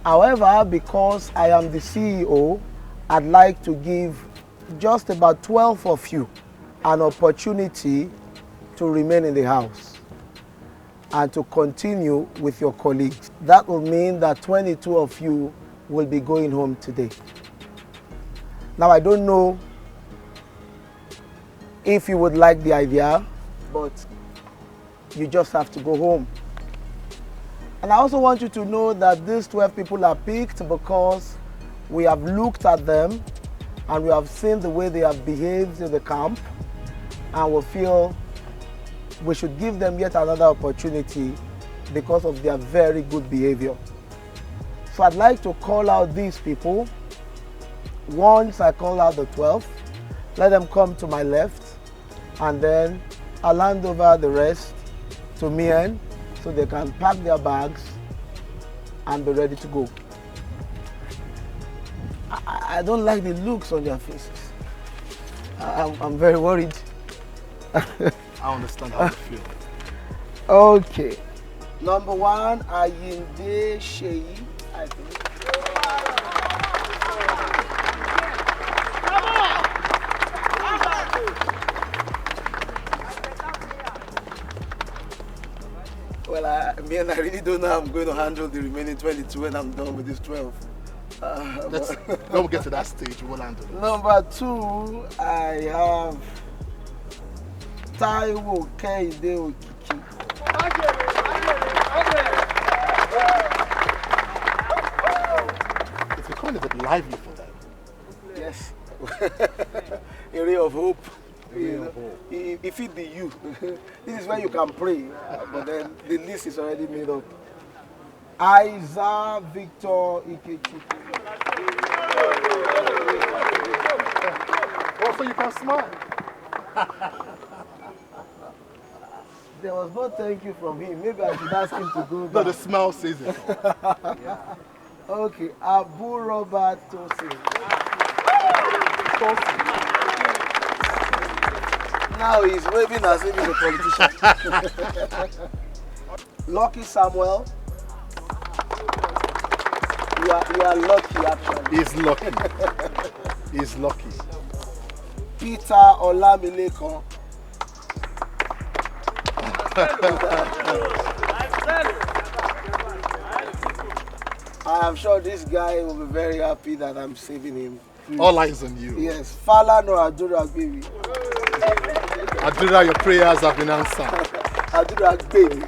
However, because I am the CEO, I'd like to give just about 12 of you an opportunity to remain in the house and to continue with your colleagues. That will mean that 22 of you will be going home today. Now, I don't know if you would like the idea, but you just have to go home. And I also want you to know that these 12 people are picked because we have looked at them and we have seen the way they have behaved in the camp, and we feel we should give them yet another opportunity because of their very good behavior. So I'd like to call out these people. Once I call out the 12, let them come to my left, and then I'll hand over the rest to Mien so they can pack their bags and be ready to go. I don't like the looks on their faces. I'm very worried. I understand how you feel. Okay. Number 1, Ayinde Sheyi, I think. Well, I really don't know how I'm going to handle the remaining 22 when I'm done with this 12. When we get to that stage, we'll handle it. Number 2, I have Taiwo Keide Okiki. It's becoming a bit lively for them. Yes. A ray of hope. Hope. If it be you, this is where you can pray, but then the list is already made up. Isa Victor Ikechi. Oh, so you can smile. There was no thank you from him. Maybe I should ask him to go back. No, the smell says it. Yeah. Okay, Abu Robert Tosin. Now he's waving as if he's a politician. Lucky Samuel. You are lucky, actually. He's lucky. He's lucky. Peter Olamilekan. I am sure this guy will be very happy that I'm saving him. Please. All eyes on you. Yes, Fala no Adura baby. Adura, your prayers have been answered. Adura baby.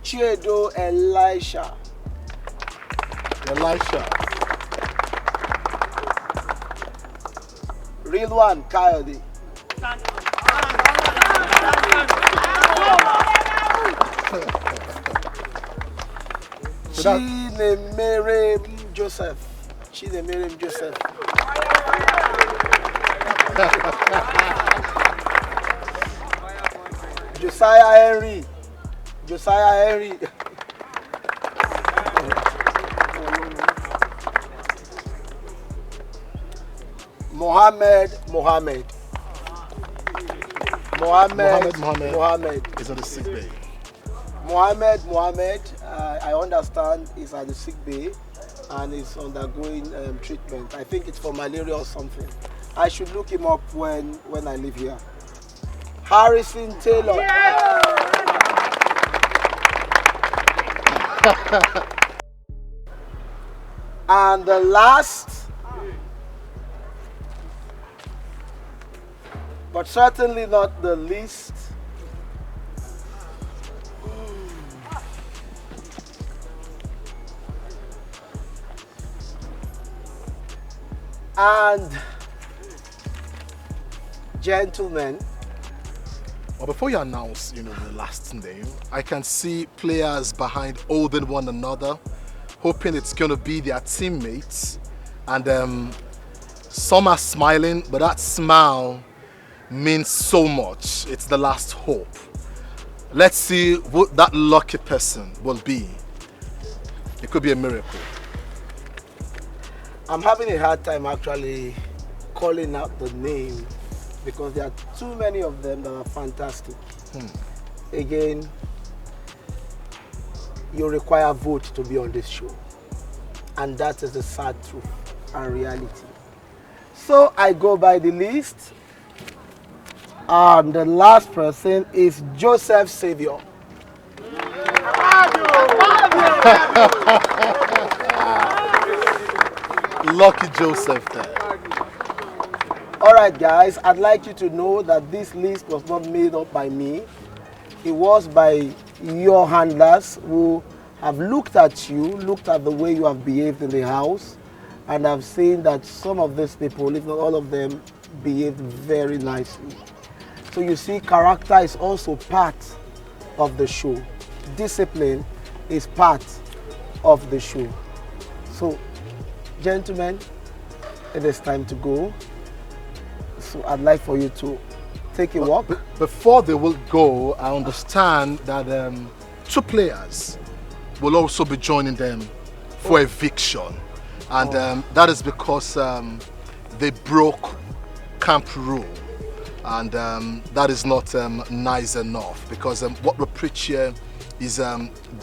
Chiedo Elisha. Real one, Coyote. Chinemerem Joseph. Josiah Henry. Mohammed is at the sick bay. Mohammed, I understand is at the sick bay and is undergoing treatment. I think it's for malaria or something. I should look him up when I leave here. Harrison Taylor. And the last, but certainly not the least, and gentlemen. Well, before you announce, the last name, I can see players behind holding one another, hoping it's going to be their teammates. And some are smiling, but that smile means so much. It's the last hope. Let's see what that lucky person will be. It could be a miracle. I'm having a hard time actually calling out the name because there are too many of them that are fantastic. Again, you require vote to be on this show. And that is the sad truth and reality. So I go by the list. And the last person is Joseph Savior. Lucky Joseph there. All right, guys, I'd like you to know that this list was not made up by me. It was by your handlers who have looked at you, looked at the way you have behaved in the house, and have seen that some of these people, if not all of them, behaved very nicely. So you see, character is also part of the show. Discipline is part of the show. So, gentlemen, it is time to go. So I'd like for you to take a walk. Before they will go, I understand that 2 players will also be joining them for eviction. And that is because they broke camp rule. And that is not nice enough, because what we preach here is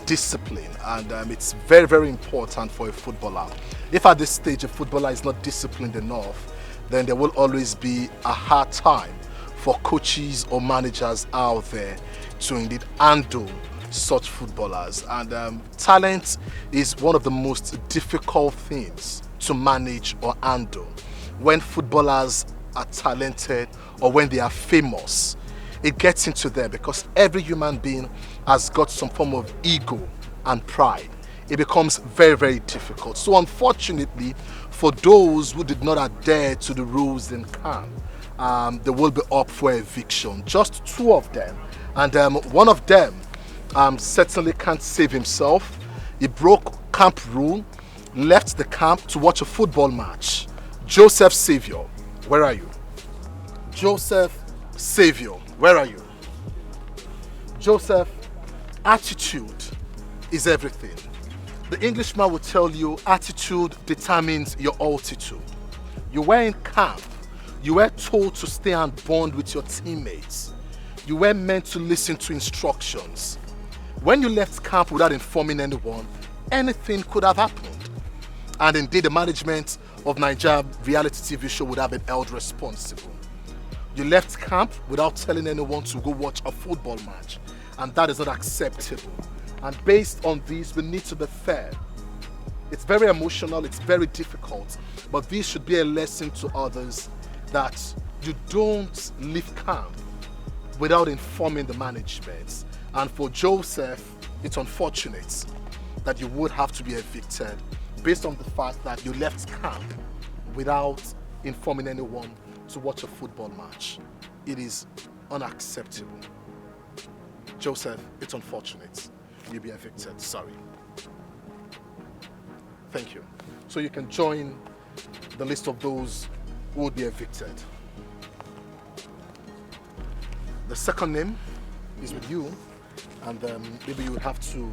discipline, and it's very, very important for a footballer. If at this stage a footballer is not disciplined enough, then there will always be a hard time for coaches or managers out there to indeed handle such footballers. And talent is one of the most difficult things to manage or handle. When footballers are talented or when they are famous, it gets into them, because every human being has got some form of ego and pride. It becomes very, very difficult. So unfortunately, for those who did not adhere to the rules in camp, they will be up for eviction. Just 2 of them. And one of them certainly can't save himself. He broke camp rule, left the camp to watch a football match. Joseph Savior, where are you? Joseph Savior, where are you? Joseph, attitude is everything. The Englishman will tell you attitude determines your altitude. You were in camp. You were told to stay and bond with your teammates. You were meant to listen to instructions. When you left camp without informing anyone, anything could have happened. And indeed, the management of Naija reality TV show would have been held responsible. You left camp without telling anyone to go watch a football match, and that is not acceptable. And based on this, we need to be fair. It's very emotional, it's very difficult, but this should be a lesson to others that you don't leave camp without informing the management. And for Joseph, it's unfortunate that you would have to be evicted based on the fact that you left camp without informing anyone to watch a football match. It is unacceptable. Joseph, it's unfortunate. You'll be evicted, sorry. Thank you. So you can join the list of those who would be evicted. The second name is with you, and maybe you would have to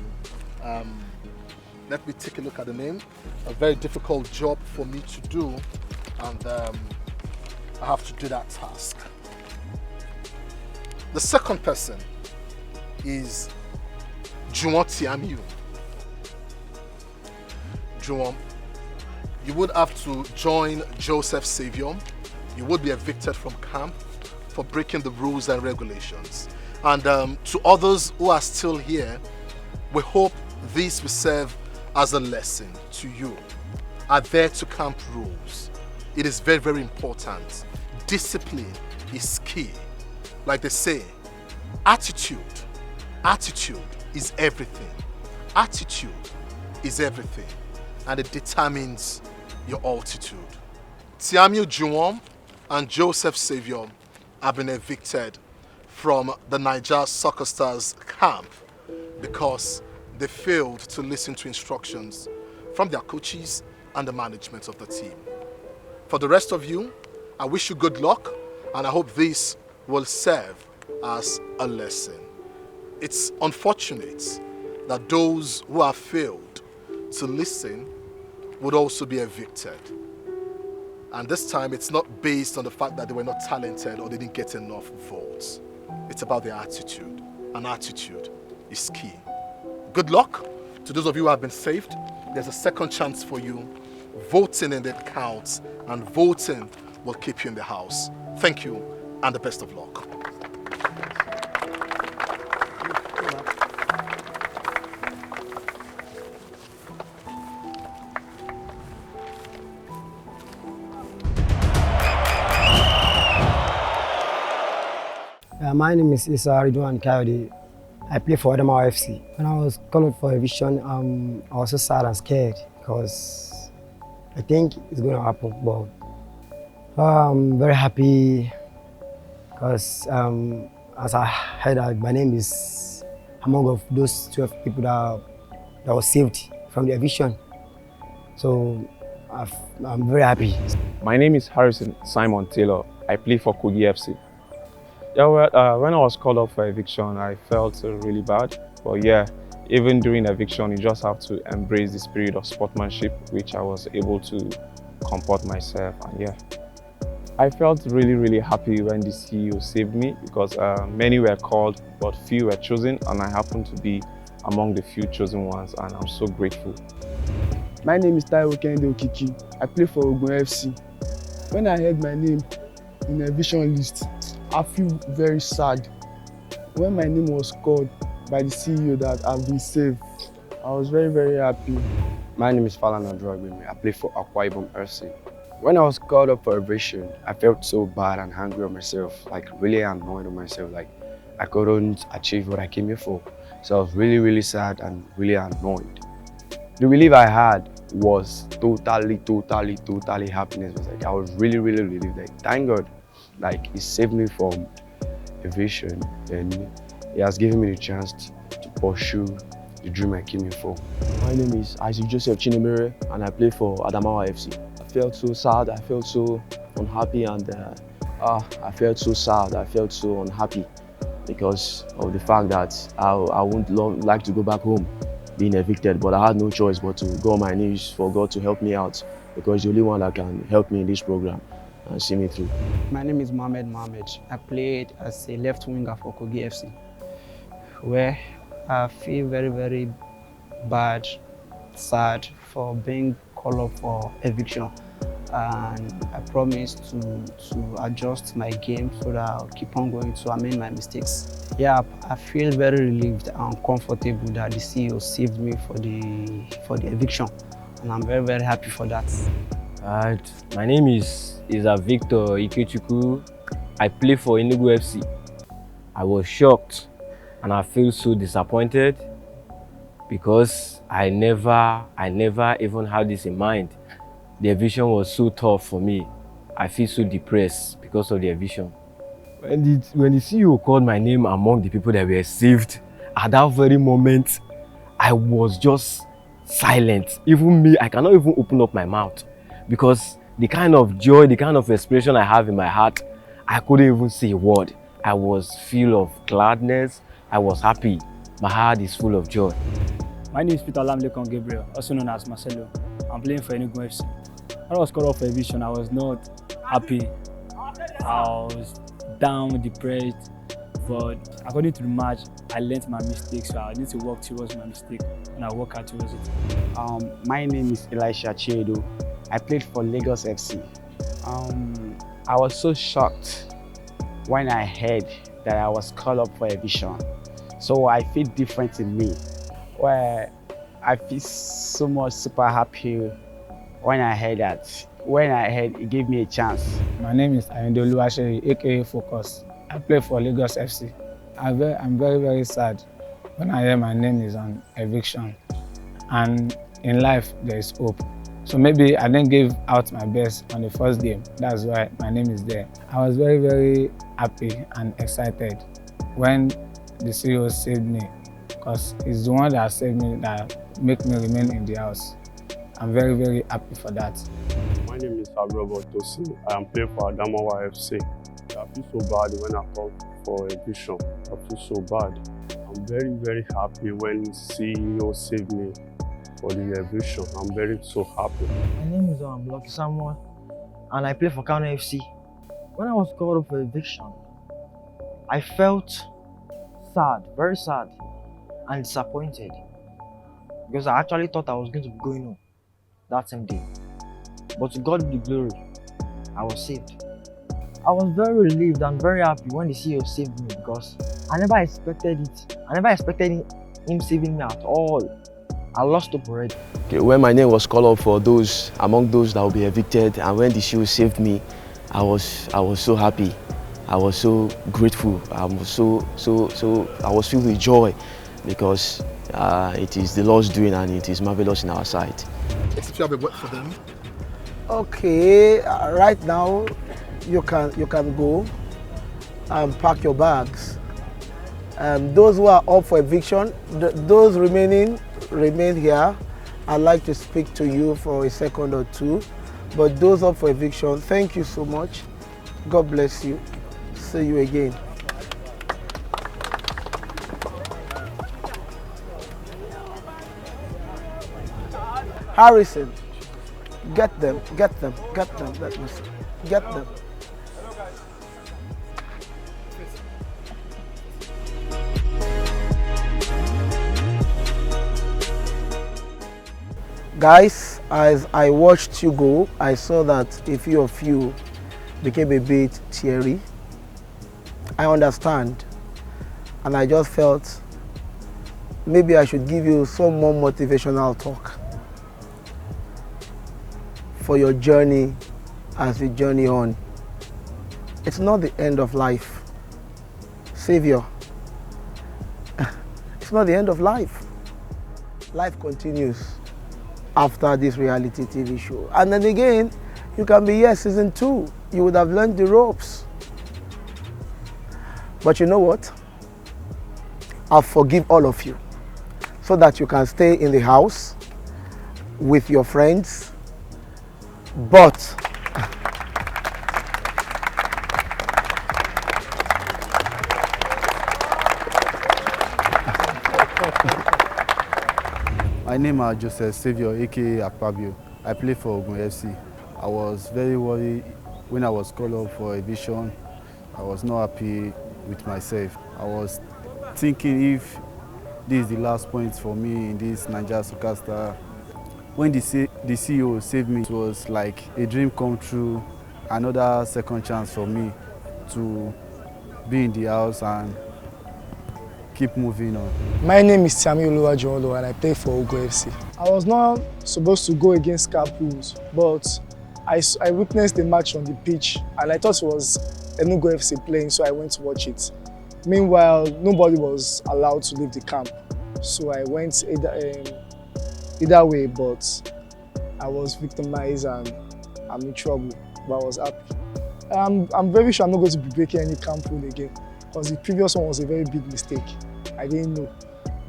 let me take a look at the name. A very difficult job for me to do, and I have to do that task. The second person is Juwon Tiamiu. Juwon, you would have to join Joseph Savior. You would be evicted from camp for breaking the rules and regulations. And to others who are still here, we hope this will serve as a lesson to you. Adhere to camp rules. It is very, very important. Discipline is key. Like they say, attitude is everything. Attitude is everything, and it determines your altitude. Tiamiu Juwon and Joseph Savior have been evicted from the Naija Soccer Stars camp because they failed to listen to instructions from their coaches and the management of the team. For the rest of you, I wish you good luck, and I hope this will serve as a lesson. It's unfortunate that those who have failed to listen would also be evicted. And this time, it's not based on the fact that they were not talented or they didn't get enough votes. It's about their attitude, and attitude is key. Good luck to those of you who have been saved. There's a second chance for you. Voting in it counts, and voting will keep you in the house. Thank you, and the best of luck. My name is Issa Ridwan Kayode. I play for Adamawa FC. When I was called for Eviction, I was so sad and scared because I think it's going to happen. But I'm very happy because as I heard that my name is among of those 12 people that was saved from the eviction. So I'm very happy. My name is Harrison Simon Taylor. I play for Kogi FC. Yeah, well, when I was called up for eviction, I felt really bad. But yeah, even during eviction, you just have to embrace the spirit of sportsmanship, which I was able to comport myself. And yeah, I felt really, really happy when the CEO saved me because many were called, but few were chosen, and I happened to be among the few chosen ones, and I'm so grateful. My name is Taiwo Kende Okiki. I play for Ogun FC. When I heard my name in the eviction list, I feel very sad. When my name was called by the CEO that I've been saved, I was very, very happy. My name is Falana Drogbemi. I play for Akwa Ibom FC. When I was called up for eviction, I felt so bad and angry on myself, like really annoyed on myself, like I couldn't achieve what I came here for. So I was really, really sad and really annoyed. The relief I had was totally happiness. Like I was really, really relieved. Like thank God, like he saved me from eviction and he has given me the chance to pursue the dream I came here for. My name is Isaac Joseph Chinemere and I play for Adamawa FC. I felt so sad, I felt so unhappy, and I felt so sad, I felt so unhappy because of the fact that I wouldn't like to go back home being evicted, but I had no choice but to go on my knees for God to help me out because the only one that can help me in this program and see me through. My name is Mohamed. I played as a left winger for Kogi FC, where I feel very, very bad, sad for being called up for eviction. and I promise to adjust my game so that I'll keep on going to amend my mistakes. Yeah, I feel very relieved and comfortable that the CEO saved me for the eviction, and I'm very, very happy for that. My name is Victor Ikechukwu. I play for Enugu FC. I was shocked and I feel so disappointed because I never even had this in mind. The eviction was so tough for me. I feel so depressed because of the eviction. When the CEO called my name among the people that were saved, at that very moment, I was just silent. Even me, I cannot even open up my mouth because the kind of joy, the kind of expression I have in my heart, I couldn't even say a word. I was full of gladness. I was happy. My heart is full of joy. My name is Peter Lamlekon Gabriel, also known as Marcelo. I'm playing for Enugu FC. When I was called up for eviction, I was not happy. I was down, depressed. But according to the match, I learned my mistakes, so I need to work towards my mistake, and I work hard towards it. My name is Elisha Chiedo. I played for Lagos FC. I was so shocked when I heard that I was called up for eviction. So I feel different in me, where I feel so much super happy when I heard that. When I heard it gave me a chance. My name is Ayindolu Asheri, aka Focus. I play for Lagos FC. I'm very, very sad when I hear my name is on eviction. And in life, there is hope. So maybe I didn't give out my best on the first game. That's why my name is there. I was very, very happy and excited when the CEO saved me, because he's the one that saved me, that made me remain in the house. I'm very, very happy for that. My name is Abrobo Tosi. I am playing for Adamawa FC. I feel so bad when I call for eviction. I feel so bad. I'm very, very happy when CEO saved me for the eviction. I'm very so happy. My name is Lucky Samuel, and I play for Kano FC. When I was called up for eviction, I felt sad, very sad, and disappointed, because I actually thought I was going to be going home that same day. But to God be the glory, I was saved. I was very relieved and very happy when the CEO saved me, because I never expected it. I never expected him saving me at all. I lost hope already. Okay, when my name was called up for among those that will be evicted, and when the CEO saved me, I was so happy. I was so grateful. I was I was filled with joy, because it is the Lord's doing and it is marvelous in our sight. If you have a word for them. Okay, right now you can go and pack your bags. Those who are up for eviction, those remain here. I'd like to speak to you for a second or two. But those up for eviction, thank you so much. God bless you. See you again. Harrison, get them. Let me see. Get them. Guys, as I watched you go, I saw that a few of you became a bit teary. I understand, and I just felt maybe I should give you some more motivational talk for your journey as we journey on. It's not the end of life. Savior, it's not the end of life. Life continues after this reality TV show. And then again, you can be here season 2. You would have learned the ropes. But you know what? I'll forgive all of you so that you can stay in the house with your friends. But my name is Joseph Savior, aka Akpabio. I play for Ogun FC. I was very worried when I was called up for eviction. I was not happy with myself. I was thinking if this is the last point for me in this Naija Soccer Stars. when the CEO saved me, it was like a dream come true, another second chance for me to be in the house and keep moving on. My name is Samuel Oluwajuwolo and I play for Ogo FC. I was not supposed to go against CAP rules, but I witnessed the match on the pitch and I thought it was Enugu FC playing, so I went to watch it. Meanwhile, nobody was allowed to leave the camp, so I went either way, but I was victimized and I'm in trouble, but I was happy. I'm very sure I'm not going to be breaking any camp rule again, because the previous one was a very big mistake. I didn't know.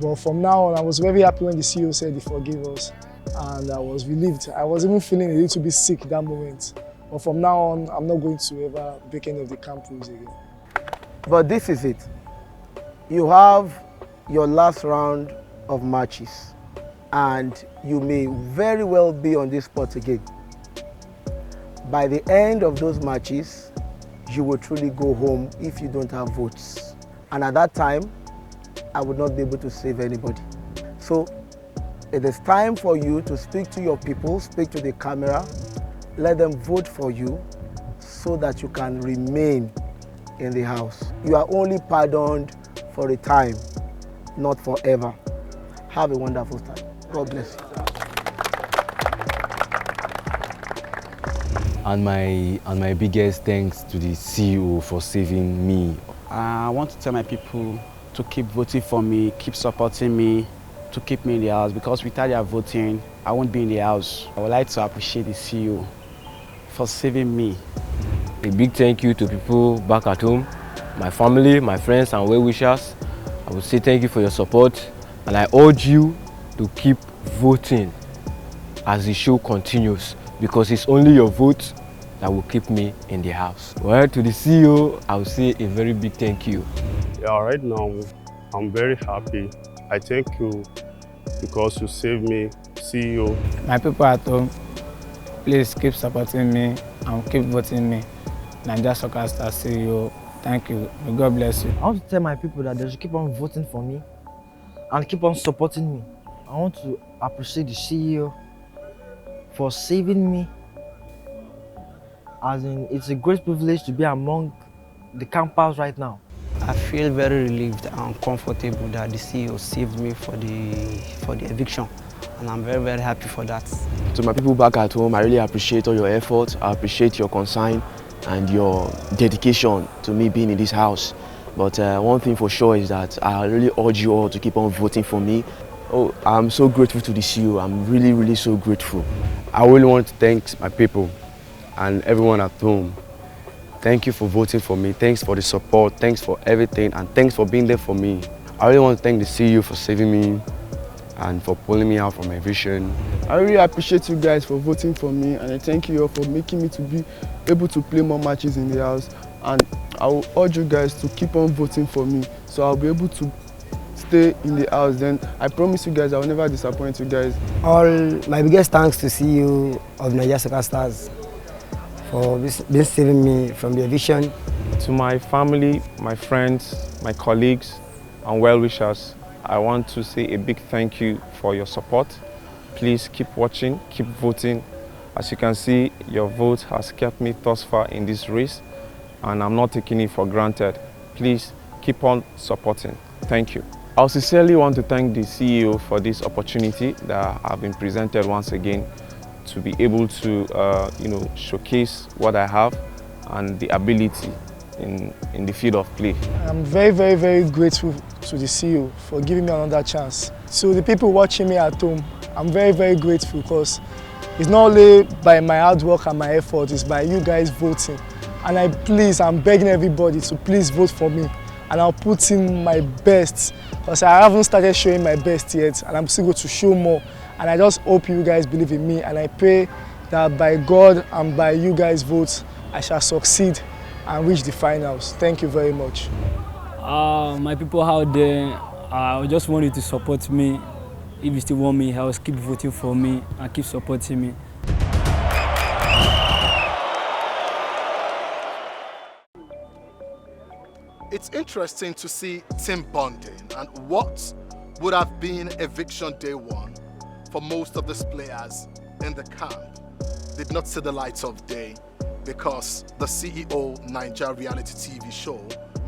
But from now on, I was very happy when the CEO said he forgave us, and I was relieved. I was even feeling a little bit sick that moment. But from now on, I'm not going to ever break any of the camp rules again. But this is it. You have your last round of matches, and you may very well be on this spot again. By the end of those matches, you will truly go home if you don't have votes. And at that time, I would not be able to save anybody. So it is time for you to speak to your people, speak to the camera, let them vote for you so that you can remain in the house. You are only pardoned for a time, not forever. Have a wonderful time. God bless you. And my biggest thanks to the CEO for saving me. I want to tell my people to keep voting for me, keep supporting me, to keep me in the house, because without their voting, I won't be in the house. I would like to appreciate the CEO for saving me. A big thank you to people back at home, my family, my friends and well-wishers. I would say thank you for your support, and I urge you to keep voting as the show continues, because it's only your vote that will keep me in the house. Well, to the CEO, I will say a very big thank you. Yeah, right now, I'm very happy. I thank you because you saved me, CEO. My people at home, please keep supporting me and keep voting me. Naija Soccer Stars CEO, thank you. May God bless you. I want to tell my people that they should keep on voting for me and keep on supporting me. I want to appreciate the CEO for saving me. As in, it's a great privilege to be among the campers right now. I feel very relieved and comfortable that the CEO saved me for the eviction, and I'm very, very happy for that. To my people back at home, I really appreciate all your efforts. I appreciate your concern and your dedication to me being in this house. But one thing for sure is that I really urge you all to keep on voting for me. Oh, I'm so grateful to the CEO. I'm really, really so grateful. I really want to thank my people and everyone at home. Thank you for voting for me. Thanks for the support. Thanks for everything, and thanks for being there for me. I really want to thank the CEO for saving me and for pulling me out from Eviction. I really appreciate you guys for voting for me, and I thank you all for making me to be able to play more matches in the house. And I will urge you guys to keep on voting for me, so I'll be able to stay in the house. Then I promise you guys I will never disappoint you guys. My biggest thanks to CEO of Naija Soccer Stars for being saving me from the eviction. To my family, my friends, my colleagues and well-wishers, I want to say a big thank you for your support. Please keep watching, keep voting. As you can see, your vote has kept me thus far in this race, and I'm not taking it for granted. Please keep on supporting. Thank you. I sincerely want to thank the CEO for this opportunity that I've been presented once again to be able to showcase what I have and the ability in the field of play. I'm very, very, very grateful to the CEO for giving me another chance. To the people watching me at home, I'm very, very grateful, because it's not only by my hard work and my effort, it's by you guys voting. And I'm begging everybody to please vote for me. And I'll put in my best, because I haven't started showing my best yet, and I'm still going to show more. And I just hope you guys believe in me, and I pray that by God and by you guys' votes, I shall succeed and reach the finals. Thank you very much. My people out there, I just want you to support me. If you still want me, I will keep voting for me and keep supporting me. It's interesting to see team bonding and what would have been eviction day one for most of these players in the camp did not see the light of day because the CEO Naija reality TV show,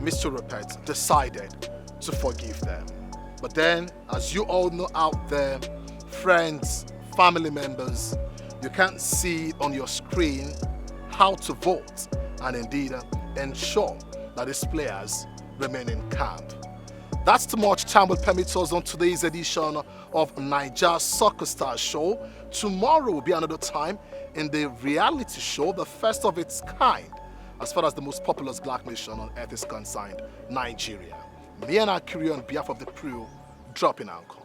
Mr. Rupert, decided to forgive them. But then, as you all know out there, friends, family members, you can't see on your screen how to vote and indeed ensure that these players remain in camp. That's too much time will permit us on today's edition of Naija Soccer Stars show. Tomorrow will be another time in the reality show, the first of its kind, as far as the most populous black nation on earth is concerned, Nigeria. Me and Akiri on behalf of the crew, dropping anchor.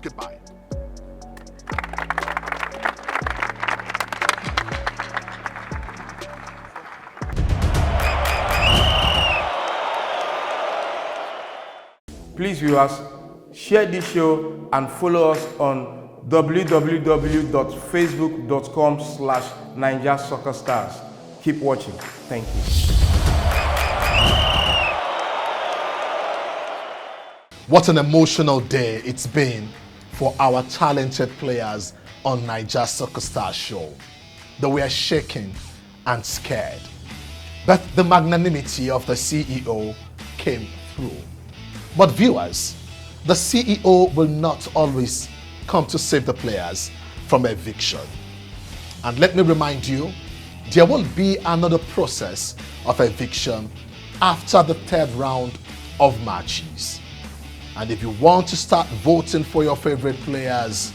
Goodbye. Please, viewers, share this show and follow us on www.facebook.com/Naija Soccer Stars. Keep watching. Thank you. What an emotional day it's been for our talented players on Naija Soccer Stars show. They were shaken and scared. But the magnanimity of the CEO came through. But viewers, the CEO will not always come to save the players from eviction. And let me remind you, there will be another process of eviction after the third round of matches. And if you want to start voting for your favorite players,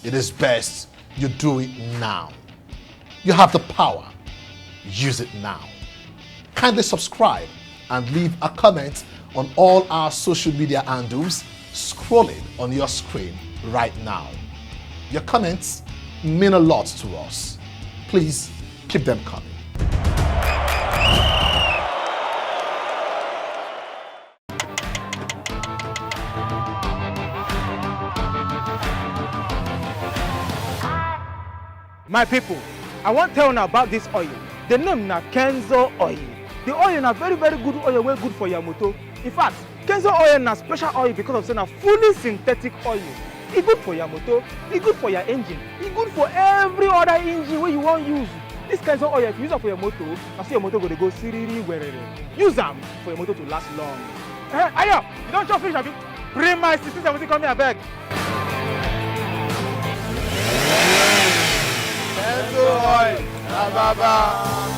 it is best you do it now. You have the power. Use it now. Kindly subscribe and leave a comment on all our social media handles scrolling on your screen right now. Your comments mean a lot to us. Please keep them coming. My people, I want to tell you about this oil. The name na Kenzo oil. The oil na very good oil, very good for your motor. In fact, Kenzo oil na special oil because of saying a fully synthetic oil. It's good for your motor, it's good for your engine, it's good for every other engine where you want to use. This Kenzo oil, if you use it for your motor, I see your motor going to go siriri werere. Use them for your motor to last long. Ayo, you don't just finish, have you? Bring my 1670 come here, I beg. Kenzo oil, baba.